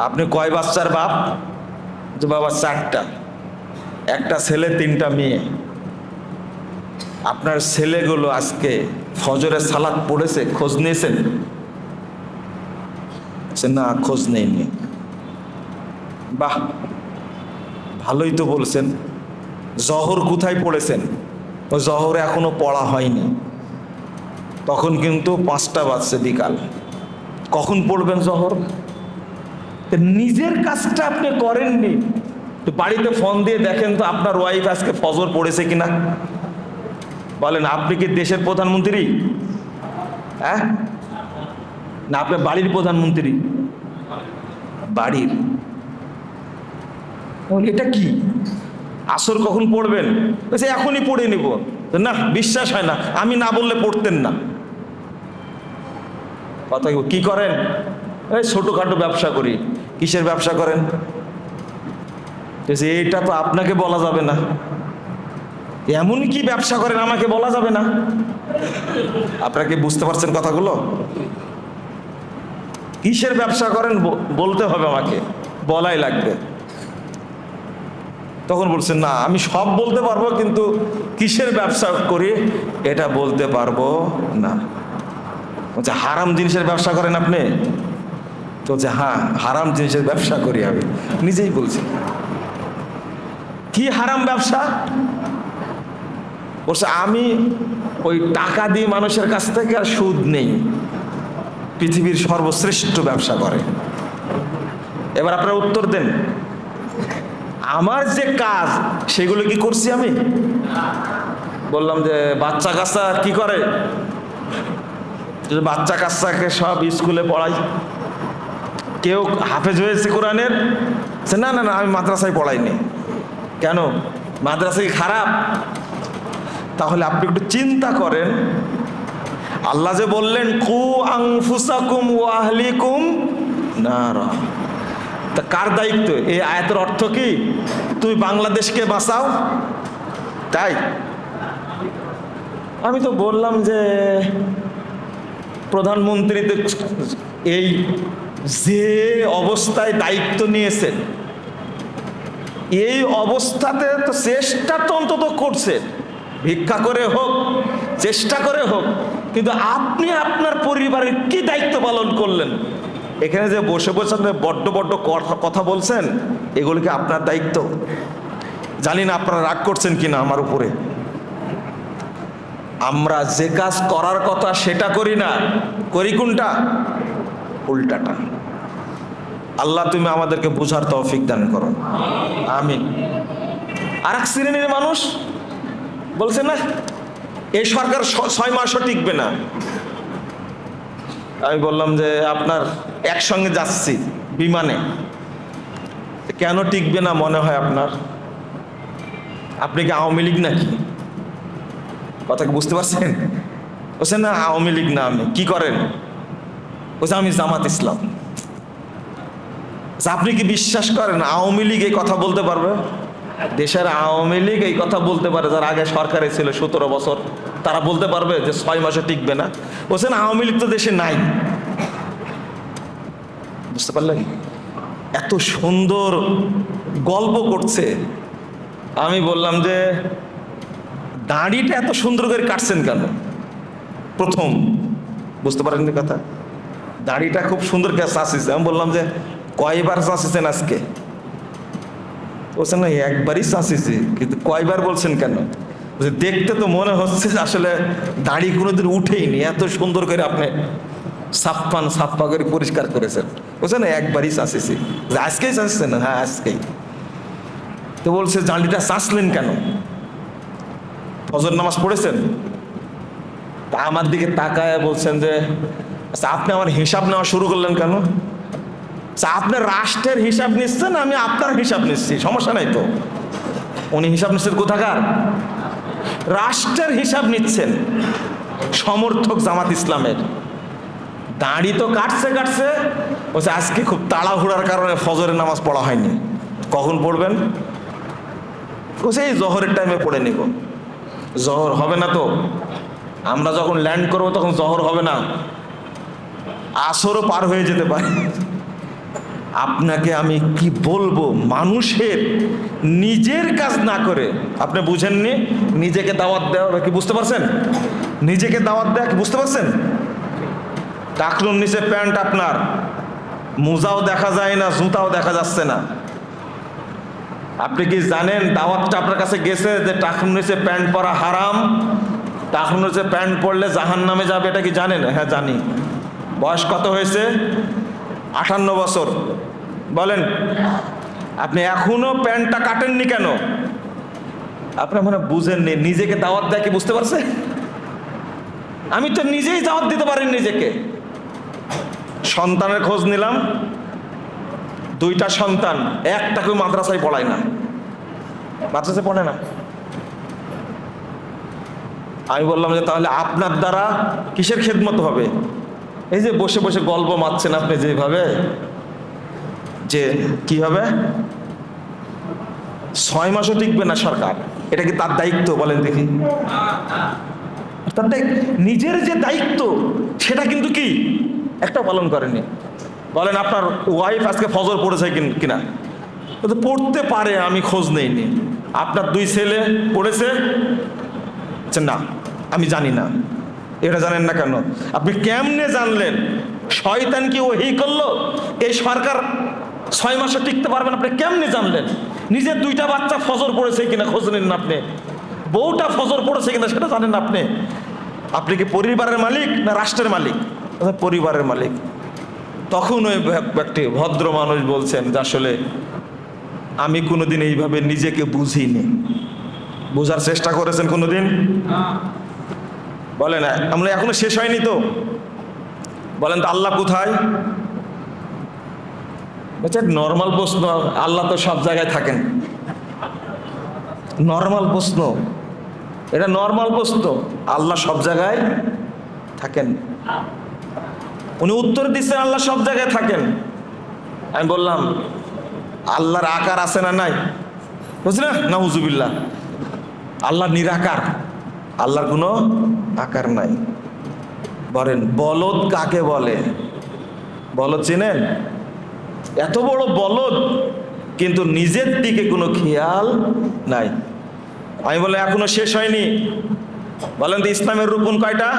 আপনি কয় বাচ্চার বাপ? যে বাবা 4টা, একটা ছেলে 3টা মেয়ে। আপনার ছেলেগুলো আজকে ফজরের সালাত পড়েছে? খোঁজ নিয়েছেন? না, খোঁজ নেইনি। বাহ, ভালোই তো বলছেন। জহর কোথায় পড়েছেন? ও জহর এখনো পড়া হয়নি, তখন কিন্তু 5টা বাজছে বিকাল, কখন পড়বেন জহর? নিজের কাজটা আপনি করেননি। তো বাড়িতে ফোন দিয়ে দেখেন তো আপনার ওয়াইফ আজকে ফজর পড়েছে কিনা। বলেন, আপনি কি দেশের প্রধানমন্ত্রী? হ্যাঁ না, আপনার বাড়ির প্রধানমন্ত্রী? বাড়ির। এটা কি? আসর কখন পড়বেন? এখনই পড়ে নিব। না, বিশ্বাস হয় না, আমি না বললে পড়তেন না। কথা কি করেন? এই ছোটখাটো ব্যবসা করি। কিসের ব্যবসা করেন? এইটা তো আপনাকে বলা যাবে না। এমন কি ব্যবসা করেন আমাকে বলা যাবে না? আপনারা কি বুঝতে পারছেন কথাগুলো? কিসের ব্যবসা করেন বলতে হবে, আমাকে বলাই লাগবে। তখন বলছেন না, আমি সব বলতে পারবো, কিন্তু কিসের ব্যবসা করি এটা বলতে পারবো না। বলছে হারাম জিনিসের ব্যবসা করেন আপনি? তো বলছে হ্যাঁ, হারাম জিনিসের ব্যবসা করি আমি। নিজেই বলছি। কি হারাম ব্যবসা? বলছে আমি ওই টাকা দিয়ে মানুষের কাছ থেকে আর সুদ নেই। পৃথিবীর সর্বশ্রেষ্ঠ ব্যবসা করে। এবার আপনারা উত্তর দেন, আমার যে কাজ সেগুলো কি করছি আমি? বললাম যে বাচ্চা কাচ্চা কি করে? বাচ্চা কাচ্চাকে সব স্কুলে পড়াই। কেউ হাফেজ হয়েছে কোরআনের? না না না, আমি মাদ্রাসায় পড়াইনি। কেন? মাদ্রাসা কি খারাপ? তাহলে আপনি একটু চিন্তা করেন, আল্লাহ যে বললেন কু আনফুসাকুম ওয়া আহলিকুম নারা, তা কার দায়িত্ব? এই আয়াতের অর্থ কি তুমি বাংলাদেশকে বাঁচাও, তাই? আমি তো বললাম যে প্রধানমন্ত্রী তো এই যে অবস্থায় দায়িত্ব নিয়েছেন, এই অবস্থাতে তো চেষ্টা তো অন্তত করছে, ভিক্ষা করে হোক, চেষ্টা করে হোক, কিন্তু আপনি আপনার পরিবারের কি দায়িত্ব পালন করলেন? এখানে যে বসে বসে বড্ড বড্ড কথা বলছেন, এগুলো কি আপনার দায়িত্ব? জানি না আপনারা রাগ করছেন কিনা আমার উপরে। আমরা যে কাজ করার কথা সেটা করি না, করি কোনটা? উল্টাটা। আল্লাহ তুমি আমাদেরকে বুঝার তৌফিক দান করো, আমিন। আর এক শ্রেণীর মানুষ বলছে না এই সরকার 6 মাসও টিকবে না। আমি বললাম যে আপনার একসঙ্গে যাচ্ছি বিমানে, কেন টিকবে না মনে হয় আপনার? আপনি কি আওয়ামী লীগ নাকি? কথা কি বুঝতে পারছেন? বলছে না আওয়ামী লীগ না। আমি কি করেন? বলছে আমি জামাত ইসলাম। আপনি কি বিশ্বাস করেন আওয়ামী লীগ এই কথা বলতে পারবে? দেশের আওয়ামী লীগ এই কথা বলতে পারে যারা আগে সরকারে ছিল 17 বছর, তারা বলতে পারবে যে 6 মাসে টিকবে না? বলছেন আওয়ামী লীগ তো দেশে নাই। বুঝতে পারলেন? এত সুন্দর গল্প করছে। আমি বললাম যে দাড়িটা এত সুন্দর করে কাটছেন কেন? প্রথম বুঝতে পারেননি কথা, দাড়িটা খুব সুন্দর করে চাষিছে। আমি বললাম যে কয়বার চাষিছেন আজকে? বলছেন না একবারই চাষিছি। কিন্তু কয়বার বলছেন কেন? দেখতে তো মনে হচ্ছে আসলে দাড়ি কোনোদিন উঠেইনি, এত সুন্দর করে আপনি সাপ্পা করে পরিষ্কার করেছেন। বলছে না একবারই চাষিছি। আজকেই চাষছেন? হ্যাঁ আজকেই। তো বলছে দাড়িটা চাষলেন কেন? ফজর নামাজ পড়েছেন? তা আমার দিকে তাকায় বলছেন যে আচ্ছা আপনি আমার হিসাব নেওয়া শুরু করলেন কেন? আপনি রাষ্ট্রের হিসাব নিচ্ছেন, আমি আপনার হিসাব নিচ্ছি, সমস্যা নাই তো। উনি হিসাব নিচ্ছেন কোথাকার? রাষ্ট্রের হিসাব নিচ্ছেন, সমর্থক জামাত ইসলামের। দাড়ি তো কাটছে বলছে আজকে খুব তাড়াহুড়ার কারণে ফজরের নামাজ পড়া হয়নি। কখন পড়বেন? বলছে এই জহরের টাইমে পড়ে নিব। জহর হবে না তো, আমরা যখন ল্যান্ড করবো তখন জহর হবে না, আসরও পার হয়ে যেতে পারে। আপনাকে আমি কি বলবো, মানুষের নিজের কাজ না করে, আপনি বুঝেননি নিজেকে দাওয়াত দেওয়া কি? বুঝতে পারছেন? নিজেকে দাওয়াত দেওয়া কি বুঝতে পারছেন? টাকলুর নিচে প্যান্ট, আপনার মোজাও দেখা যায় না, জুতাও দেখা যাচ্ছে না। আপনি কি জানেন দাওয়াতটা আপনার কাছে গেছে যে টাকলুর নিচে প্যান্ট পরা হারাম, টাকলুর নিচে প্যান্ট পরলে জাহান্নামে যাবে, এটা কি জানেন? হ্যাঁ জানি। বয়স কত হয়েছে? 58 বছর। বলেন আপনি এখনো প্যান্টটা কাটেননি কেন? আপনি মানে বুঝেননি নিজেকে দাওয়াত দেয় কি? বুঝতে পারছে? আমি তো নিজেই দাওয়াত দিতে পারিনি নিজেকে। সন্তানের খোঁজ নিলাম, 2টা সন্তান, একটাকেও মাদ্রাসায় পড়ায় না, মাদ্রাসায় পড়ে না। আমি বললাম যে তাহলে আপনার দ্বারা কিসের খেদমত হবে? এই যে বসে বসে গল্প মারছেন আপনি যেভাবে, যে কি হবে 6 মাসও টিকবে না সরকার, এটা কি তার দায়িত্ব? বলেন দেখি। তার নিজের যে দায়িত্ব সেটা কিন্তু কি একটা পালন করেনি। বলেন আপনার ওয়াইফ আজকে ফজর পড়েছে কিনা? পড়তে পারে, আমি খোঁজ নেইনি। আপনার 2 ছেলে পড়েছে? না আমি জানি না। এটা জানেন না কেন? আপনি কেমনে জানলেন? শয়তান কি ওহী করলো এই সরকার 6 মাসে টিকতে পারবেন? আপনি কেমনে জানলেন? নিজের 2টা বাচ্চা ফজর পড়েছে কিনা খোঁজ নিন না আপনি, বউটা ফজর পড়েছে কিনা সেটা জানেন না আপনি। আপনি কি পরিবারের মালিক না রাষ্ট্রের মালিক? পরিবারের মালিক। তখন ওই ব্যক্তি ভদ্র মানুষ বলছেন যে আসলে আমি কোনোদিন এইভাবে নিজেকে বুঝিনি। বোঝার চেষ্টা করেছেন কোনোদিন? বলেন আমরা এখনো শেষ হয়নি তো। বলেন তো আল্লাহ কোথায়? নর্মাল প্রশ্ন, আল্লাহ তো সব জায়গায় থাকেন। নর্মাল প্রশ্ন, এটা নর্মাল প্রশ্ন। আল্লাহ সব জায়গায় থাকেন। উনি উত্তর দিচ্ছেন আল্লাহ সব জায়গায় থাকেন। আমি বললাম আল্লাহর আকার আছে না নাই? বুঝলি না? নাউজুবিল্লাহ, আল্লাহ নিরাকার, আল্লাহর কোনো আকার নাই। বলেন বলদ কাকে বলে? বলদ চিনেন? এত বড় বলদ কিন্তু নিজের দিকে কোনো খেয়াল নাই। আমি বলে এখনো শেষ হয়নি। বলেন তো ইসলামের রুকুন কয়টা?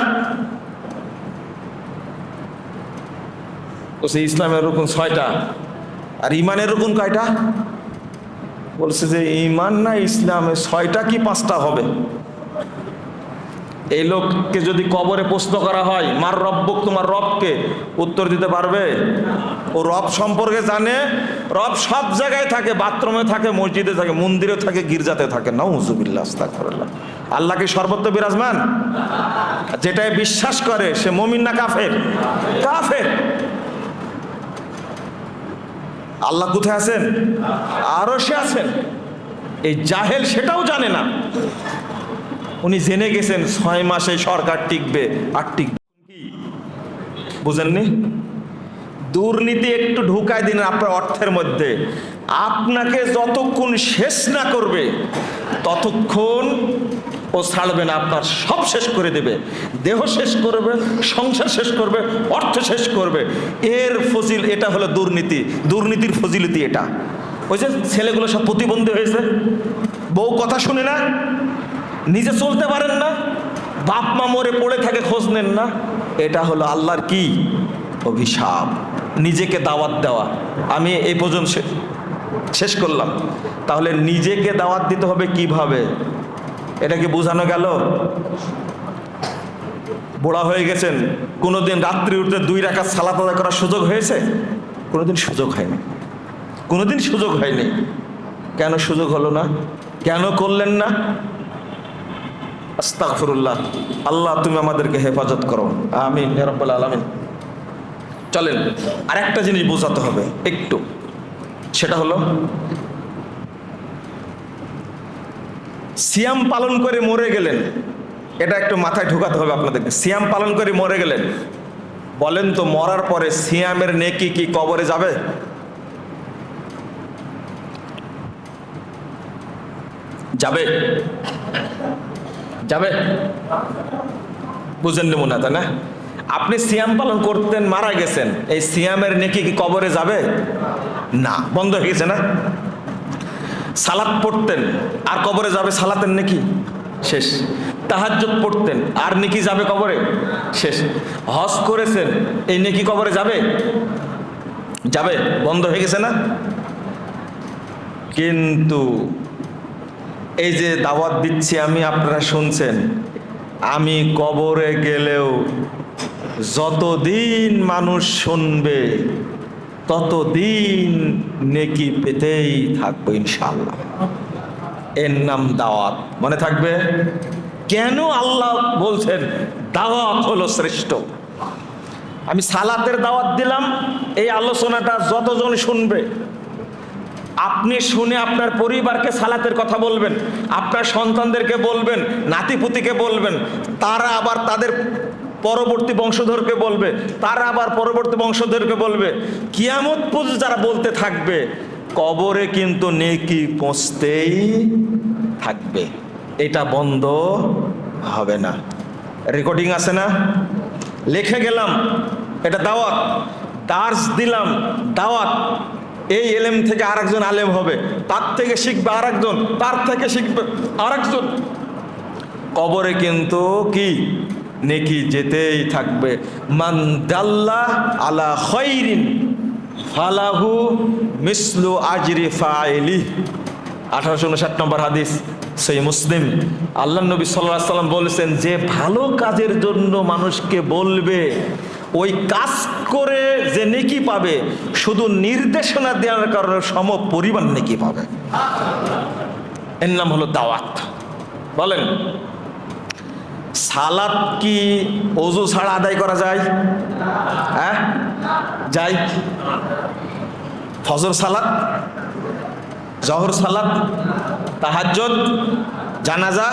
ইসলামের রুকুন 6টা। আর ইমানের রুকুন কয়টা? বলছে যে ঈমান না ইসলামে 6টা কি 5টা হবে? এই লোককে যদি কবরে প্রশ্ন করা হয়, মার রব্বুক, তোমার রবকে, উত্তর দিতে পারবে? ও রব সম্পর্কে জানে। রব সব জায়গায় থাকে, বাথরুমে থাকে, মসজিদে থাকে, মন্দিরে থাকে, গির্জাতে থাকে। নাউজুবিল্লাহ, আস্তাগফিরুল্লাহ। আল্লাহ কি সর্বত্র বিরাজমান? যেটাই বিশ্বাস করে সে মুমিন না কাফের? কাফের। আল্লাহ কোথায় আছেন? আরশে আছেন। এই জাহেল সেটাও জানে না। উনি জেনে গেছেন 6 মাসে সরকার টিকবে, আর টিকবে কি বুঝেননি? দুর্নীতি একটু ঢুকায় দিন আপনার অর্থের মধ্যে, আপনাকে যতক্ষণ শেষ না করবে ততক্ষণ ও ছাড়বে না। আপনার সব শেষ করে দেবে, দেহ শেষ করবে, সংসার শেষ করবে, অর্থ শেষ করবে। এর ফজিল, এটা হলো দুর্নীতি। দুর্নীতির ফজিলতি এটা। ওই যে ছেলেগুলো সব প্রতিবন্ধী হয়েছে, বউ কথা শুনে না, নিজে চলতে পারেন না, বাপ মা মরে পড়ে থাকে, খোঁজ নেন না। এটা হলো আল্লাহর কি অভিশাপ। নিজেকে দাওয়াত দেওয়া। আমি এই পর্যন্ত শেষ করলাম। তাহলে নিজেকে দাওয়াত দিতে হবে কিভাবে? এটা কি বোঝানো গেল? বুড়া হয়ে গেছেন, কোনোদিন রাত্রি উঠতে 2 রাকাত সালাত আদায় করার সুযোগ হয়েছে? কোনোদিন সুযোগ হয়নি, কোনোদিন সুযোগ হয়নি। কেন সুযোগ হলো না? কেন করলেন না? আস্তাগফিরুল্লাহ। আল্লাহ তুমি আমাদেরকে হেফাজত করো, আমিন ইয়া রাব্বাল আলামিন। চলেন আরেকটা জিনিস বোঝাতে হবে একটু, সেটা হলো সিয়াম পালন করে মরে গেলেন। এটা একটু মাথায় ঢোকাতে হবে আপনাদেরকে। সিয়াম পালন করে মরে গেলেন, বলেন তো মরার পরে সিয়ামের নেকি কি কবরে যাবে? যাবে? যাবে? বুঝেননি মনে হয়, তাই না? আপনি সিয়াম পালন করতেন, মারা গেছেন, এই সিয়ামের নেকি কি কবরে যাবে? না, বন্ধ হয়ে গেছে না? সালাত পড়তেন, আর কবরে যাবে সালাতের নেকি? শেষ। তাহাজ্জুদ পড়তেন, আর নেকি যাবে কবরে? শেষ। হজ করেছেন, এই নেকি কবরে যাবে? যাবে, বন্ধ হয়ে গেছে না? কিন্তু এই যে দাওয়াত দিচ্ছি আমি, আপনারা শুনছেন, আমি কবরে গেলেও যতদিন মানুষ শুনবে ততদিন নেকি পেতেই থাকবো ইনশাআল্লাহ। এর নাম দাওয়াত, মনে থাকবে? কেন আল্লাহ বলছেন দাওয়াত হলো শ্রেষ্ঠ? আমি সালাতের দাওয়াত দিলাম, এই আলোচনাটা যতজন শুনবে, আপনি শুনে আপনার পরিবারকে সালাতের কথা বলবেন, আপনার সন্তানদেরকে বলবেন, নাতিপুতিকে বলবেন, তারা আবার তাদের পরবর্তী বংশধরকে বলবে, তারা আবার পরবর্তী বংশধরকে বলবে। কিয়ামত পর্যন্ত যারা বলতে থাকবে, কবরে কিন্তু নেকি পৌঁছতেই থাকবে, এটা বন্ধ হবে না। রেকর্ডিং আছে না? লিখে গেলাম, এটা দাওয়াত। দার্স দিলাম, দাওয়াত। এই এলেম থেকে আরেকজন আলেম হবে, তার থেকে শিখবে আরেকজন, তার থেকে শিখবে আরেকজন। কবরে কিন্তু কি নেকি যেতেই থাকবে। মান দাল্লা আলা খায়রিন ফালাহু মিসলু আজরি ফাইলি। 1859 নম্বর হাদিস, সহিহ মুসলিম। আল্লাহ নবী সাল্লাল্লাহু আলাইহি সাল্লাম বলেছেন, যে ভালো কাজের জন্য মানুষকে বলবে, ওই কাজ করে যে নেকি পাবে, শুধু নির্দেশনা দেওয়ার কারণে সম পরিমাণ নেকি পাবে। এর নাম হলো দাওয়াত। বলেন, সালাত কি ওযু ছাড়া আদায় করা যায়? হ্যাঁ, যায়। ফজর সালাত, জহর সালাত, তাহাজ্জুদ, জানাজা,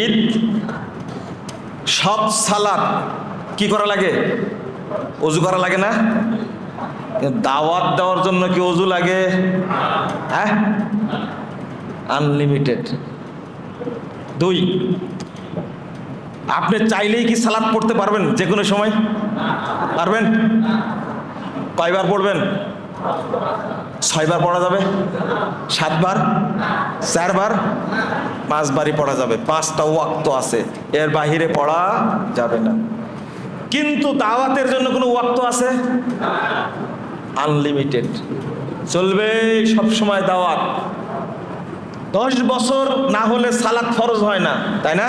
ঈদ, সব সালাত কি করা লাগে? ওযু করা লাগে না? দাওয়াত দেওয়ার জন্য কি ওযু লাগে? হ্যাঁ, আনলিমিটেড। 2, আপনি চাইলেই কি সালাত পড়তে পারবেন যে কোনো সময়? পারবেন? কয়বার পড়বেন? 6 বার পড়া যাবে, 7 বার, 4 বার, 5 বারই পড়া যাবে। 5টা ওয়াক্ত আছে, এর বাহিরে পড়া যাবে না। কিন্তু দাওয়াতের জন্য কোনো ওয়াক্ত আছে? আনলিমিটেড, চলবে সব সময় দাওয়াত। 10 বছর না হলে সালাত ফরজ হয় না, তাই না?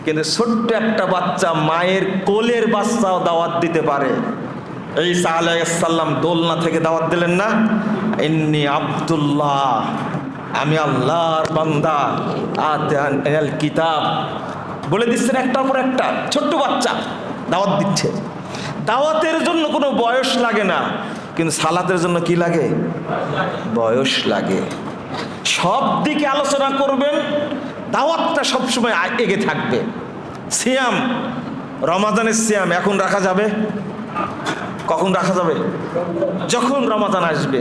কিন্তু ছোট্ট একটা বাচ্চা, মায়ের কোলের বাচ্চাও দাওয়াত দিতে পারে। ঈসা আলাইহিস সালাম দোলনা থেকে দাওয়াত দিলেন না, ইন্নী আব্দুল্লাহ, আমি আল্লাহর বান্দা, আতানিল কিতাব বলে দিচ্ছেন একটার পর একটা। ছোট্ট বাচ্চা দাওয়াত দিচ্ছে। দাওয়াতের জন্য কোনো বয়স লাগে না, কিন্তু সালাতের জন্য কি লাগে? বয়স লাগে। সব দিকে আলোচনা করবেন, দাওয়াতটা সবসময় এগিয়ে থাকবে। সিয়াম, রমাদানের সিয়াম এখন রাখা যাবে? কখন রাখা যাবে? যখন রমাদান আসবে।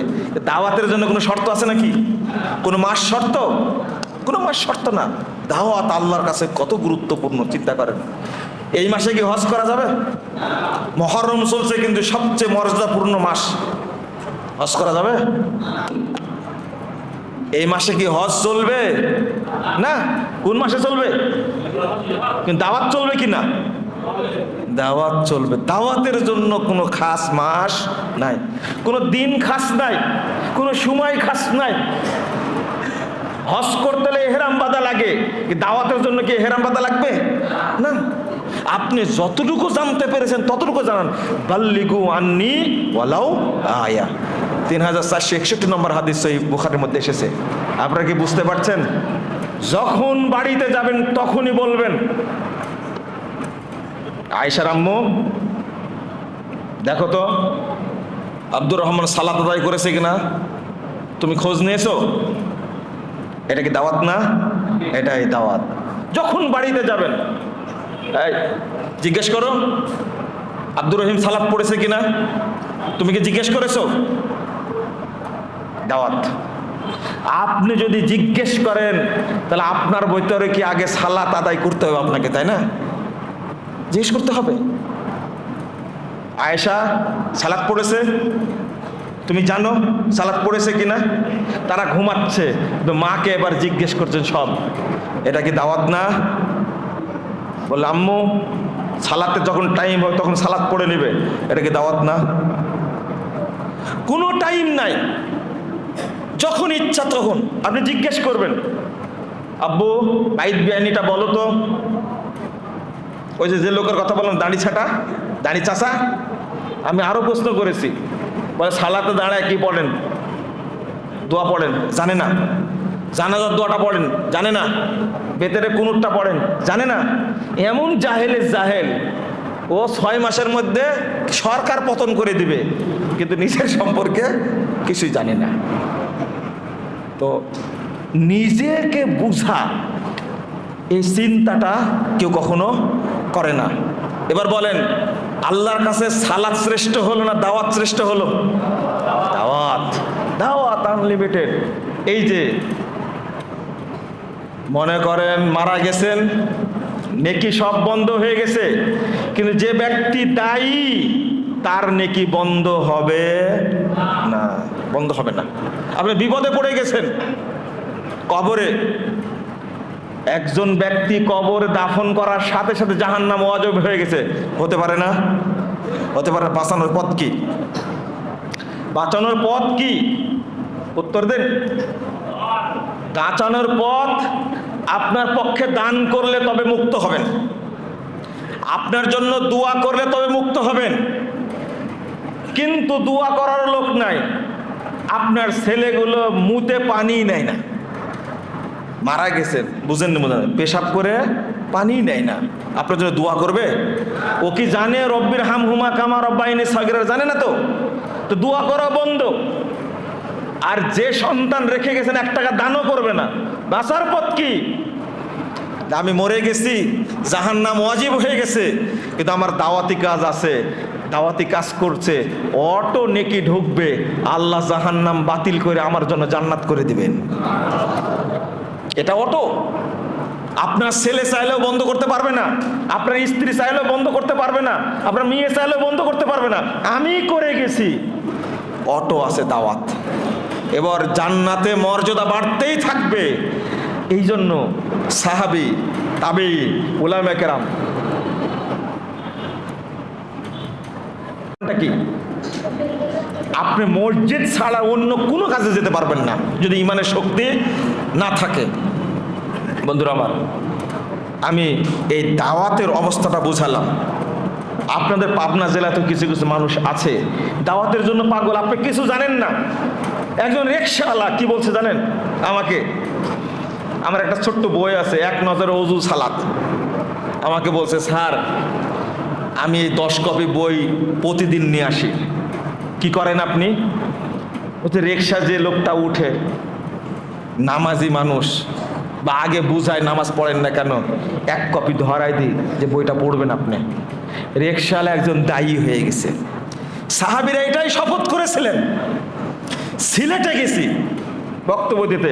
দাওয়াতের জন্য কোনো শর্ত আছে নাকি? কোনো মাস শর্ত? কোনো মাস শর্ত না। দাওয়াত আল্লাহর কাছে কত গুরুত্বপূর্ণ চিন্তা করেন। এই মাসে কি হজ করা যাবে? মুহররম চলছে, কিন্তু সবচেয়ে মর্যাদাপূর্ণ মাস, হজ করা যাবে? এই মাসে কি হজ চলবে? না। কোন মাসে চলবে? কিন্তু দাওয়াত চলবে কি না? দাওয়াত চলবে। দাওয়াতের জন্য কোনো খাস মাস নাই, কোনো দিন খাস নাই, কোনো সময় খাস নাই। হজ করতে হলে এহরাম বাঁধা লাগে, দাওয়াতের জন্য কি এহরাম বাঁধা লাগবে? না। আপনি যতটুকু জানতে পেরেছেন ততটুকু জানান। বাল্লিগু আন্নি ওয়ালাউ আয়া, 3461 নম্বর হাদিস সহিহ বুখারীর মধ্যে এসেছে। আপনারা কি বুঝতে পারছেন? যখন বাড়িতে যাবেন তখনই বলবেন, আয়েশার আম্মু দেখো তো আব্দুর রহমান সালাত আদায় করেছে কিনা, তুমি খোঁজ নিয়েছো? এটা কি দাওয়াত না? এটাই দাওয়াত। যখন বাড়িতে যাবেন জিজ্ঞেস করো আব্দুর রহিম সালাত পড়েছে কিনা, তুমি কি জিজ্ঞেস করেছো? দাওয়াত। আপনি যদি জিজ্ঞেস করেন তাহলে আপনার ভিতরে কি আগে সালাত আদায় করতে হবে আপনাকে, তাই না? জিজ্ঞেস করতে হবে। আয়েশা সালাত পড়েছে, তুমি জানো সালাত পড়েছে কিনা? তারা ঘুমাচ্ছে, তো মাকে এবার জিজ্ঞেস করছেন সব। এটা কি দাওয়াত না? বললে আম্মু সালাতে যখন টাইম হয় তখন সালাত পড়ে নেবে, এটা কি দাওয়াত না? কোনো টাইম নাই, যখন ইচ্ছা তখন আপনি জিজ্ঞেস করবেন, আব্বু বাইদ বিয়ানিটা বলো তো। ওই যে লোকের কথা বললাম, দাড়ি ছাটা, দাড়ি চাষা, আমি আরো প্রশ্ন করেছি, বলে সালাতে দাঁড়ায় কি পড়েন? দোয়া পড়েন, জানে না। জানাজার দোয়াটা পড়েন, জানে না। বেতেরে কুনুতটা পড়েন, জানে না। এমন জাহেলের জাহেল, ও 6 মাসের মধ্যে সরকার পতন করে দিবে, কিন্তু নিজের সম্পর্কে কিছুই জানে না। তো নিজেকে বুঝা, এই চিন্তাটা কেউ কখনো করে না। এবার বলেন, আল্লাহর কাছে সালাত শ্রেষ্ঠ হলো না দাওয়াত শ্রেষ্ঠ হলো? দাওয়াত। দাওয়াত আনলিমিটেড। এই যে মনে করেন মারা গেছেন, নেকি সব বন্ধ হয়ে গেছে, কিন্তু যে ব্যক্তি দায়ী তার নেকি বন্ধ হবে না, বন্ধ হবে না। আপনি বিপদে পড়ে গেছেন, কবরে একজন ব্যক্তি কবরে দাফন করার সাথে সাথে জাহান্নাম ওয়াজিব হয়ে গেছে, হতে পারে না? হতে পারে। বাঁচানোর পথ কি? বাঁচানোর পথ কি? উত্তর দেন। বাঁচানোর পথ আপনার পক্ষে দান করলে তবে মুক্ত হবেন, আপনার জন্য দোয়া করলে তবে মুক্ত হবেন। কিন্তু দোয়া করার লোক নাই, আপনার ছেলেগুলো মুতে পানি নেয় না, মারা গেছেন, বুঝেন না? বোঝেন, পেশাব করে পানি নেয় না, আপনার জন্য দোয়া করবে? ও কি জানে রব্বির হাম হুমা কামা রব্বাইনি সাগীরা? জানে না। তো দোয়া করা বন্ধ। আর যে সন্তান রেখে গেছেন 1 টাকা দানও করবে না, বাঁচার পথ কি? আমি মরে গেছি, জাহান্নাম ওয়াজিব হয়ে গেছে, কিন্তু আমার দাওয়াতি কাজ আছে, দাওয়াতি কাজ করছে, অটো নেকি ঢুকবে, আল্লাহ জাহান্নাম বাতিল করে আমার জন্য জান্নাত করে দিবেন। এটা অটো। আপনার ছেলে চাইলেও বন্ধ করতে পারবে না, আপনার স্ত্রী চাইলেও বন্ধ করতে পারবে না, আপনার মেয়ে চাইলেও বন্ধ করতে পারবে না, আমি করে গেছি। অটো আছে দাওয়াত। এবার জান্নাতে মর্যাদা বাড়তেই থাকবে। এই জন্য সাহাবী, তাবেঈ, উলামায়ে কেরাম কি, আপনি মসজিদ ছাড়া অন্য কোনো কাজে যেতে পারবেন না যদি ইমানের শক্তি না থাকে। বন্ধুরা আমার, আমি এই দাওয়াতের অবস্থাটা বুঝালাম। আপনাদের পাবনা জেলাতে কিছু কিছু মানুষ আছে দাওয়াতের জন্য পাগল, আপনি কিছু জানেন না। একজন রিকশাওয়ালা কি বলছে জানেন আমাকে? আমার একটা ছোট্ট বই আছে, এক নজরে অজু সালাত। আমাকে বলছে, স্যার আমি 10 কপি বই প্রতিদিন নিয়ে আসি। কি করেন আপনি? বলছে, রিকশা যে লোকটা উঠে, নামাজি মানুষ, বা আগে বুঝায় নামাজ পড়েন না কেন, 1 কপি ধরাই দিই যে বইটা পড়বেন আপনি। রিকশাওয়ালা একজন দায়ী হয়ে গেছে। সাহাবীরা এটাই শপথ করেছিলেন। সিলেটে গেছি বক্তব্য দিতে,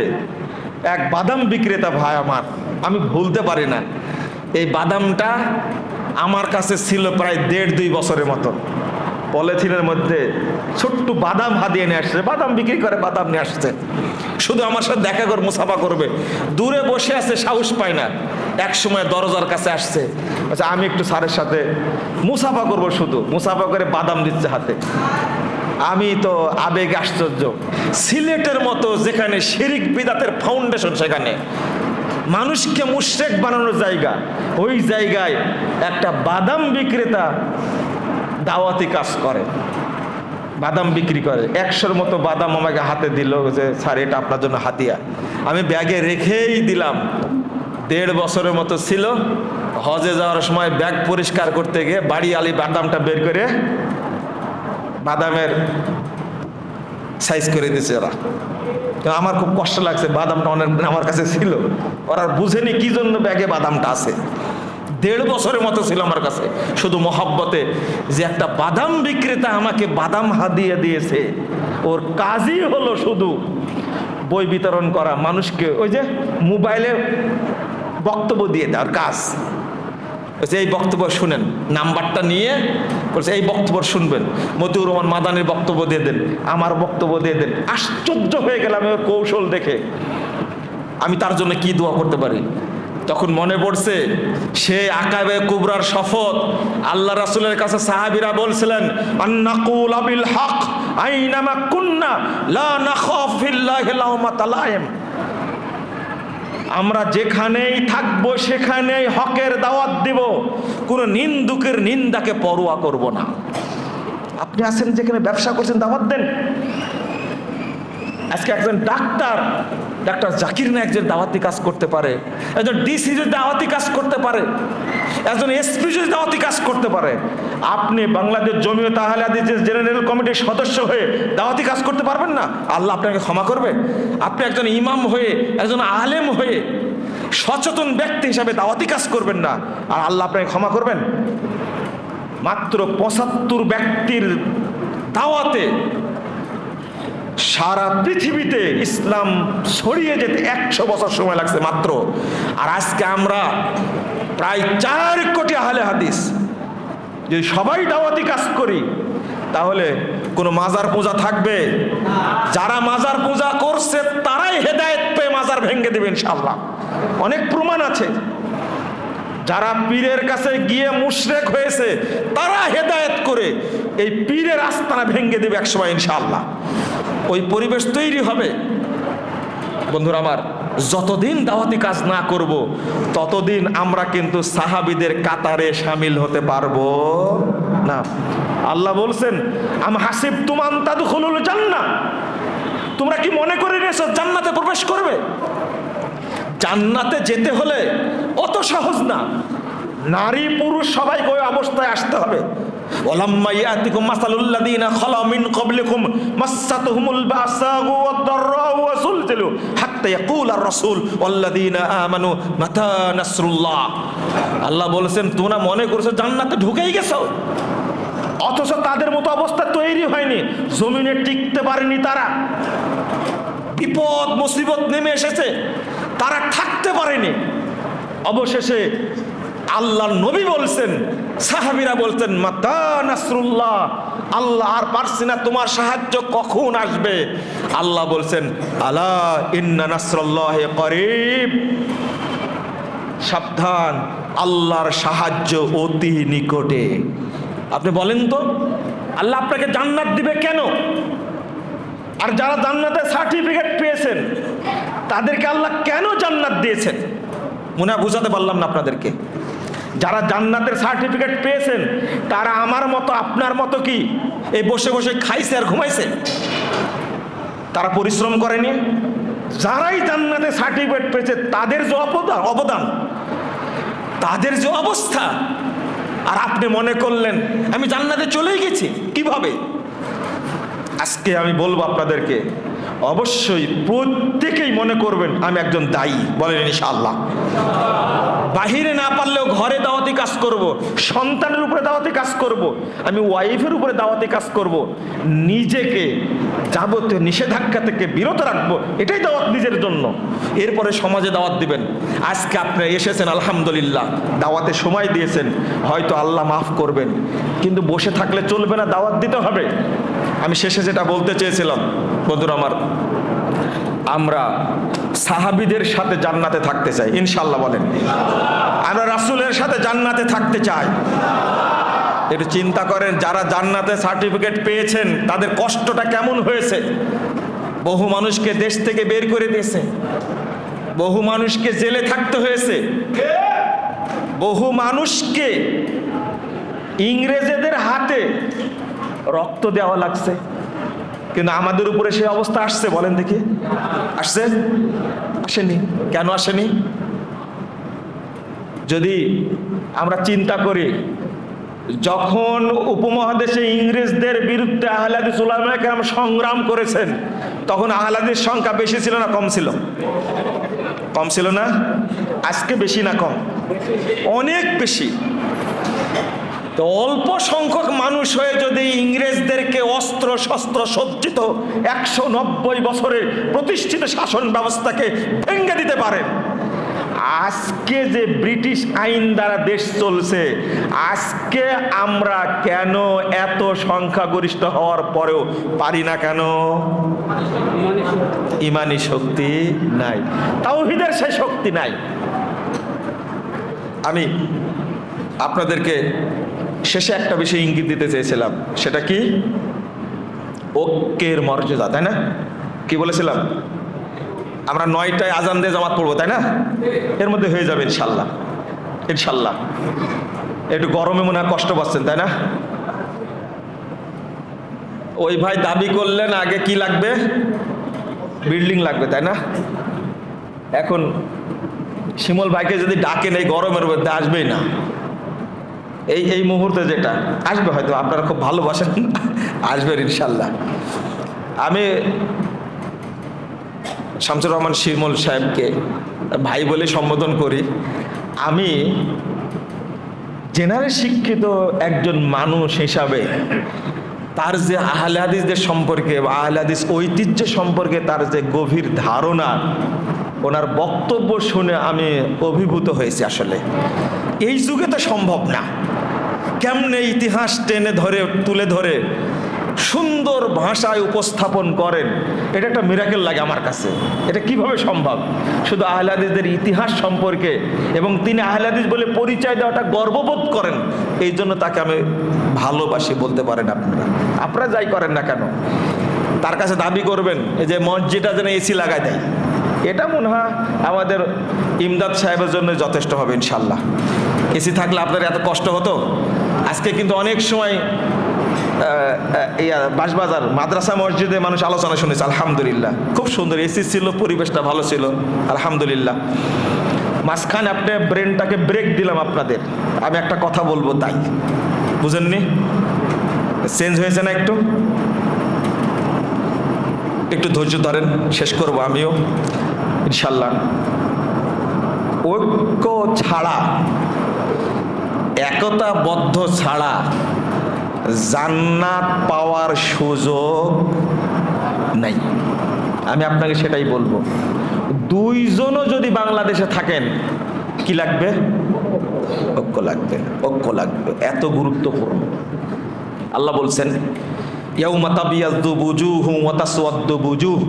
এক বাদাম বিক্রেতা ভাই আমার, আমি ভুলতে পারি না, এই বাদামটা আমার কাছে ছিল প্রায় 1.5-2 বছরের মতো। পলিথিনের মধ্যে ছোট্ট বাদাম হাদিয়ে নিয়ে আসছে, বাদাম বিক্রি করে বাদাম নিয়ে আসছে, শুধু আমার সাথে দেখা করে মুসাফা করবে। দূরে বসে আছে, সাহস পায় না। এক সময় দরজার কাছে আসছে, আচ্ছা আমি একটু স্যারের সাথে মুসাফা করব, শুধু মুসাফা করে বাদাম দিচ্ছে হাতে। আমি তো আবেগে আশ্চর্য। সিলেটের মতো যেখানে শিরিক বিদাতের ফাউন্ডেশন, সেখানে মানুষকে মুশরিক বানানোর জায়গা, ওই জায়গায় একটা বাদাম বিক্রেতা দাওয়াতি কাজ করে, বাদাম বিক্রি করে। 100-র মতো বাদাম আমাকে হাতে দিল, যে স্যার এটা আপনার জন্য হাতিয়া। আমি ব্যাগে রেখেই দিলাম। 1.5 বছরের মতো ছিল। হজে যাওয়ার সময় ব্যাগ পরিষ্কার করতে গিয়ে বাড়ি আলি বাদামটা বের করে বাদামের সাইজ করে দিয়েছে ওরা। তো আমার খুব কষ্ট লাগছে, বাদামটা অনেক আমার কাছে ছিল, ওরা বুঝেনি কি জন্য ব্যাগে বাদামটা আছে। 1.5 বছরের মতো ছিল আমার কাছে, শুধু মহব্বতে যে একটা বাদাম বিক্রেতা আমাকে বাদাম হাদিয়ে দিয়েছে। ওর কাজই হলো শুধু বই বিতরণ করা, মানুষকে ওই যে মোবাইলে বক্তব্য দিয়ে দেওয়ার কাজ। এই বক্তব্য শুনেন, নাম্বারটা নিয়ে বলছে এই বক্তব্য শুনবেন, মতিউর রহমান মাদানির বক্তব্য দিয়ে দেন, আমার বক্তব্য দিয়ে দেন। আশ্চর্য হয়ে গেলাম ওর কৌশল দেখে। আমি তার জন্য কি দোয়া করতে পারি? তখন মনে পড়ছে সে আকাবে কুবরার শপথ। আল্লাহ রাসূলের কাছে সাহাবীরা বলছিলেন, আন্নাকুল বিল হক আইনামা কুন্না লা নাখাফ ফিল্লাহি লাউমাতা লাইম। আমরা যেখানেই থাকবো সেখানেই হকের দাওয়াত দিব, কোনো নিন্দুকের নিন্দাকে পরোয়া করব না। আপনি আছেন যেখানে ব্যবসা করছেন, দাওয়াত দেন। আজকে একজন ডাক্তার জাকির নায়েক যে দাওয়াতি কাজ করতে পারে, একজন ডিসি যদি দাওয়াতি কাজ করতে পারে, একজন এসপি যদি দাওয়াতি কাজ করতে পারে, আপনি বাংলাদেশ জমিয়ত আহলে হাদিস জেনারেল কমিটির সদস্য হয়ে দাওয়াতি কাজ করতে পারবেন না? আল্লাহ আপনাকে ক্ষমা করবে? আপনি একজন ইমাম হয়ে, একজন আলেম হয়ে, সচেতন ব্যক্তি হিসাবে দাওয়াতি কাজ করবেন না, আর আল্লাহ আপনাকে ক্ষমা করবেন? মাত্র 75 ব্যক্তির দাওয়াতে সারা পৃথিবীতে ইসলাম ছড়িয়ে যেতে 100 বছর সময় লাগছে মাত্র। আর আজকে আমরা প্রায় 4 কোটি আহলে হাদিস যদি সবাই দাওয়াতি কাজ করি, তাহলে কোনো মাজার পূজা থাকবে? যারা মাজার পূজা করছে তারাই হেদায়েত পেয়ে মাজার ভেঙে দেবে ইনশাআল্লাহ। অনেক প্রমাণ আছে। যারা পীরের কাছে গিয়ে মুশরিক হয়েছে তারা হেদায়েত করে এই পীরের আস্তানা ভেঙে দেবে একসময় ইনশাআল্লাহ। ওই পরিবেশ তৈরি হবে। বন্ধুরা আমার, যতদিন দাওয়াতি কাজ না করব ততদিন আমরা কিন্তু সাহাবীদের কাতারে শামিল হতে পারবো না। আল্লাহ বলছেন, আম হাসিবতুম আন তাদখুলুল জান্নাহ, তোমরা কি মনে করে নিয়েছো জান্নাতে প্রবেশ করবে? জান্নাতে যেতে হলে অত সহজ না। নারী পুরুষ সবাইকে ওই অবস্থায় আসতে হবে। ওয়ালাম্মা ইয়াতিকুম মাসালুল্লাযীনা খালা মিন ক্বাবলিকুম মাসাতুহুমুল বাসাউ ওয়াদ-দাররাউ ওয়া যুলজিলু হাত্তা ইয়াকুলার রাসূল ওয়াল্লাযীনা আমানু মাতা নাসরুল্লাহ। আল্লাহ বলেছেন, তোমরা মনে করছো জান্নাতে ঢুকেই গেছো, অথচ তাদের মতো অবস্থা তৈরি হয়নি, জমিনে টিকতে পারেনি তারা। বিপদ মুসিবত নেমে এসেছে, তারা থাকতে পারেনি। অবশেষে আল্লাহর নবী বলছেন, সাহাবীরা বলতেন, মাতা নাসরুল্লাহ, আল্লাহ আর পারছি না, তোমার সাহায্য কখন আসবে? আল্লাহ বলছেন, আলা ইন্না নাসরুল্লাহি করিব, সাবধান, আল্লাহর সাহায্য অতি নিকটে। আপনি বলেন তো, আল্লাহ আপনাকে জান্নাত দিবে কেন? আর যারা জান্নাতের সার্টিফিকেট পেয়েছেন তাদেরকে আল্লাহ কেন জান্নাত দিয়েছেন মনে হয় বুঝাতে পারলাম না আপনাদেরকে। যারা জান্নাতের সার্টিফিকেট পেয়েছেন তারা আমার মতো আপনার মতো কি এই বসে বসে খাইছে আর ঘুমাইছে? তারা পরিশ্রম করেনি। যারাই জান্নাতের সার্টিফিকেট পেয়েছে তাদের যে অবদান, তাদের যে অবস্থা, আর আপনি মনে করলেন আমি জান্নাতে চলেই গেছি কিভাবে? আজকে আমি বলবো আপনাদেরকে, অবশ্যই প্রত্যেকেই মনে করবেন আমি একজন দায়ী, বলেন ইনশাআল্লাহ। বাহিরে না পারলেও ঘরে দাওয়াতি কাজ করব, সন্তানের উপরে দাওয়াতি কাজ করব, আমি ওয়াইফের উপরে দাওয়াতি কাজ করব, নিজেকে যাবতীয় নিষেধাজ্ঞা থেকে বিরত রাখবো, এটাই দাওয়াত নিজের জন্য। এরপরে সমাজে দাওয়াত দিবেন। আজকে আপনি এসেছেন আলহামদুলিল্লাহ, দাওয়াতে সময় দিয়েছেন, হয়তো আল্লাহ মাফ করবেন, কিন্তু বসে থাকলে চলবে না, দাওয়াত দিতে হবে। আমি শেষে যেটা বলতে চেয়েছিলাম বন্ধুরা আমার, আমরা সাহাবীদের সাথে জান্নাতে থাকতে চাই ইনশাআল্লাহ, বলেন। আমরা রাসূলের সাথে জান্নাতে থাকতে চাই। একটু চিন্তা করেন, যারা জান্নাতে সার্টিফিকেট পেয়েছেন তাদের কষ্টটা কেমন হয়েছে। বহু মানুষকে দেশ থেকে বের করে দিয়েছে, বহু মানুষকে জেলে থাকতে হয়েছে, বহু মানুষকে ইংরেজদের হাতে রক্ত দেওয়া লাগছে, কিন্তু আমাদের উপরে সেই অবস্থা আসছে? বলেন দেখি, আসছে? আসেনি। কেন আসেনি? যদি আমরা চিন্তা করি, যখন উপমহাদেশে ইংরেজদের বিরুদ্ধে আহলে হাদিস উলামায়ে কেরাম সংগ্রাম করেছেন, তখন আহলে হাদিস সংখ্যা বেশি ছিল না কম ছিল? কম ছিল না? আজকে বেশি না কম? অনেক বেশি। তো অল্প সংখ্যক মানুষ হয়ে যদি ইংরেজদেরকে অস্ত্র শস্ত্র সজ্জিত 190 বছরের প্রতিষ্ঠিত শাসন ব্যবস্থাকে ভেঙে দিতে পারেন, আজকে যে ব্রিটিশ আইন দ্বারা দেশ চলছে, আজকে আমরা কেন এত সংখ্যাগরিষ্ঠ হওয়ার পরেও পারি না কেন? ইমানি শক্তি নাই, তাওহীদের সেই শক্তি নাই। আমি আপনাদেরকে শেষে একটা বিষয় ইঙ্গিত দিতে চেয়েছিলাম, সেটা কি? ঐক্যের মর্যাদা, তাই না? কি বলেছিলাম? আমরা 9টায় আজান দিয়ে জামাত পড়বো, তাই না? এর মধ্যে হয়ে যাবে ইনশাল্লাহ, ইনশাল্লাহ। একটু গরমে মনে হয় কষ্ট পাচ্ছেন, তাই না? ওই ভাই দাবি করলেন আগে কি লাগবে? বিল্ডিং লাগবে, তাই না? এখন শিমুল ভাইকে যদি ডাকেন এই গরমের মধ্যে আসবেই না, এই মুহূর্তে যেটা আসবে, হয়তো আপনারা খুব ভালোবাসেন, আসবেন ইনশাল্লাহ। আমি শামসুর রহমান শিমুল সাহেবকে ভাই বলে সম্বোধন করি। আমি জেনারেল শিক্ষিত একজন মানুষ হিসাবে তার যে আহলে হাদিসদের সম্পর্কে বা আহলে হাদিস ঐতিহ্য সম্পর্কে তার যে গভীর ধারণা, ওনার বক্তব্য শুনে আমি অভিভূত হয়েছি। আসলে এই যুগে তো সম্ভব না, কেমনে ইতিহাস টেনে ধরে তুলে ধরে সুন্দর ভাষায় উপস্থাপন করেন, এটা একটা মিরাকেল লাগে আমার কাছে। এটা কিভাবে সম্ভব? শুধু আহলে হাদিসদের ইতিহাস সম্পর্কে, এবং তিনি আহলে হাদিস বলে পরিচয় দেওয়াটা গর্ববোধ করেন, এই জন্য তাকে আমি ভালোবাসি বলতে পারেন আপনারা যাই করেন না কেন। তার কাছে দাবি করবেন এই যে মসজিদটা যেন এসি লাগায় দেয়, এটা মনে হয় আমাদের ইমদাদ সাহেবের জন্য যথেষ্ট হবে ইনশাল্লাহ। এসি থাকলে আপনার এত কষ্ট হতো? আজকে কিন্তু অনেক সময় বাঁশবাজার মাদ্রাসা মসজিদে মানুষ আলোচনা শুনেছে, আলহামদুলিল্লাহ খুব সুন্দর এসি ছিল, পরিবেশটা ভালো ছিল, আলহামদুলিল্লাহ। মাঝখানে আপনি ব্রেনটাকে ব্রেক দিলাম আপনাদের, আমি একটা কথা বলবো, তাই বুঝেননি? চেঞ্জ হয়েছে না? একটু ধৈর্য ধরেন, শেষ করবো আমিও ইনশাল্লাহ। ঐক্য ছাড়া, একতাবদ্ধ ছাড়া জান্নাত পাওয়ার সুযোগ নাই। আমি আপনাকে সেটাই বলবো। দুইজনও যদি বাংলাদেশে থাকেন, কি লাগবে? ঐক্য লাগবে, ঐক্য লাগবে, এত গুরুত্বপূর্ণ। আল্লাহ বলছেন ইয়াউমা তাবিয়াদ্দু বুজুহু ওয়া তাসওয়াদ্দু বুজুহ,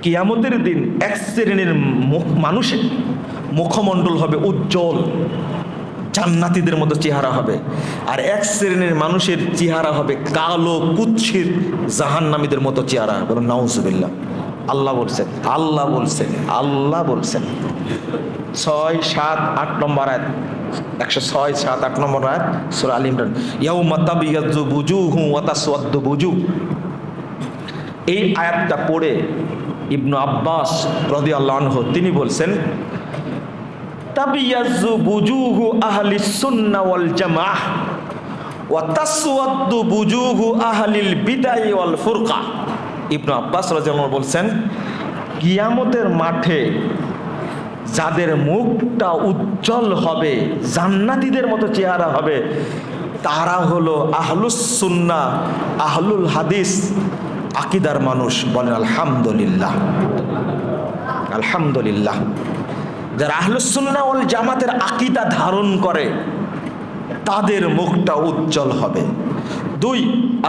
কিয়ামতের দিন এক শ্রেণীর মানুষের মুখমণ্ডল হবে উজ্জ্বল, জান্নাতীদের মতো চেহারা হবে, আর এক শ্রেণীর মানুষের চেহারা হবে কালো কুৎসিত জাহান্নামীদের মতো চেহারা। বলুন নাউজুবিল্লাহ। আল্লাহ বলছেন, আল্লাহ বলছেন, আল্লাহ বলছেন। 6, 7, 8 নম্বর আয়াত, 106, 7, 8 নম্বর আয়াত সূরা আল ইমরান। ইয়াউমা তাবিয়াজ্জু বুজুহু ওয়া তাসওয়াদ্দু বুজুহ। এই আয়াতটা পড়ে ইবনু আব্বাস রাদিয়াল্লাহু আনহু তিনি বলছেন, তাবিয়াজ্জু বুজুহু আহলিস সুন্নাহ ওয়াল জামাআহ ওয়া তাসওয়াদ্দু বুজুহু আহলিল বিদআহ ওয়াল ফুরকা। ইবনু আব্বাস রাদিয়াল্লাহু আনহু বলছেন, কিয়ামতের মাঠে যাদের মুখটা উজ্জ্বল হবে, জান্নাতীদের মতো চেহারা হবে, তারা হলো আহলুস সুন্নাহ, আহলুল হাদিস, আকীদার মানুষ। বলেন আলহামদুলিল্লাহ, আলহামদুলিল্লাহ। যারা আহলুস সুন্নাহ ওয়াল জামাতের আকীদা ধারণ করে তাদের মুখটা উজ্জ্বল হবে। 2,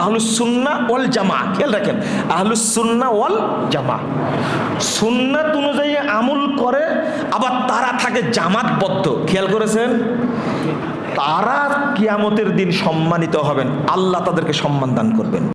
আহলুস সুন্নাহ ওয়াল জামাত। খেয়াল রাখেন, আহলুস সুন্নাহ ওয়াল জামাত সুন্নাত অনুযায়ী আমল করে, আবার তারা থাকে জামাতবদ্ধ। খেয়াল করেছেন? তারা কিয়ামতের দিন সম্মানিত হবেন, আল্লাহ তাদেরকে সম্মান দান করবেন।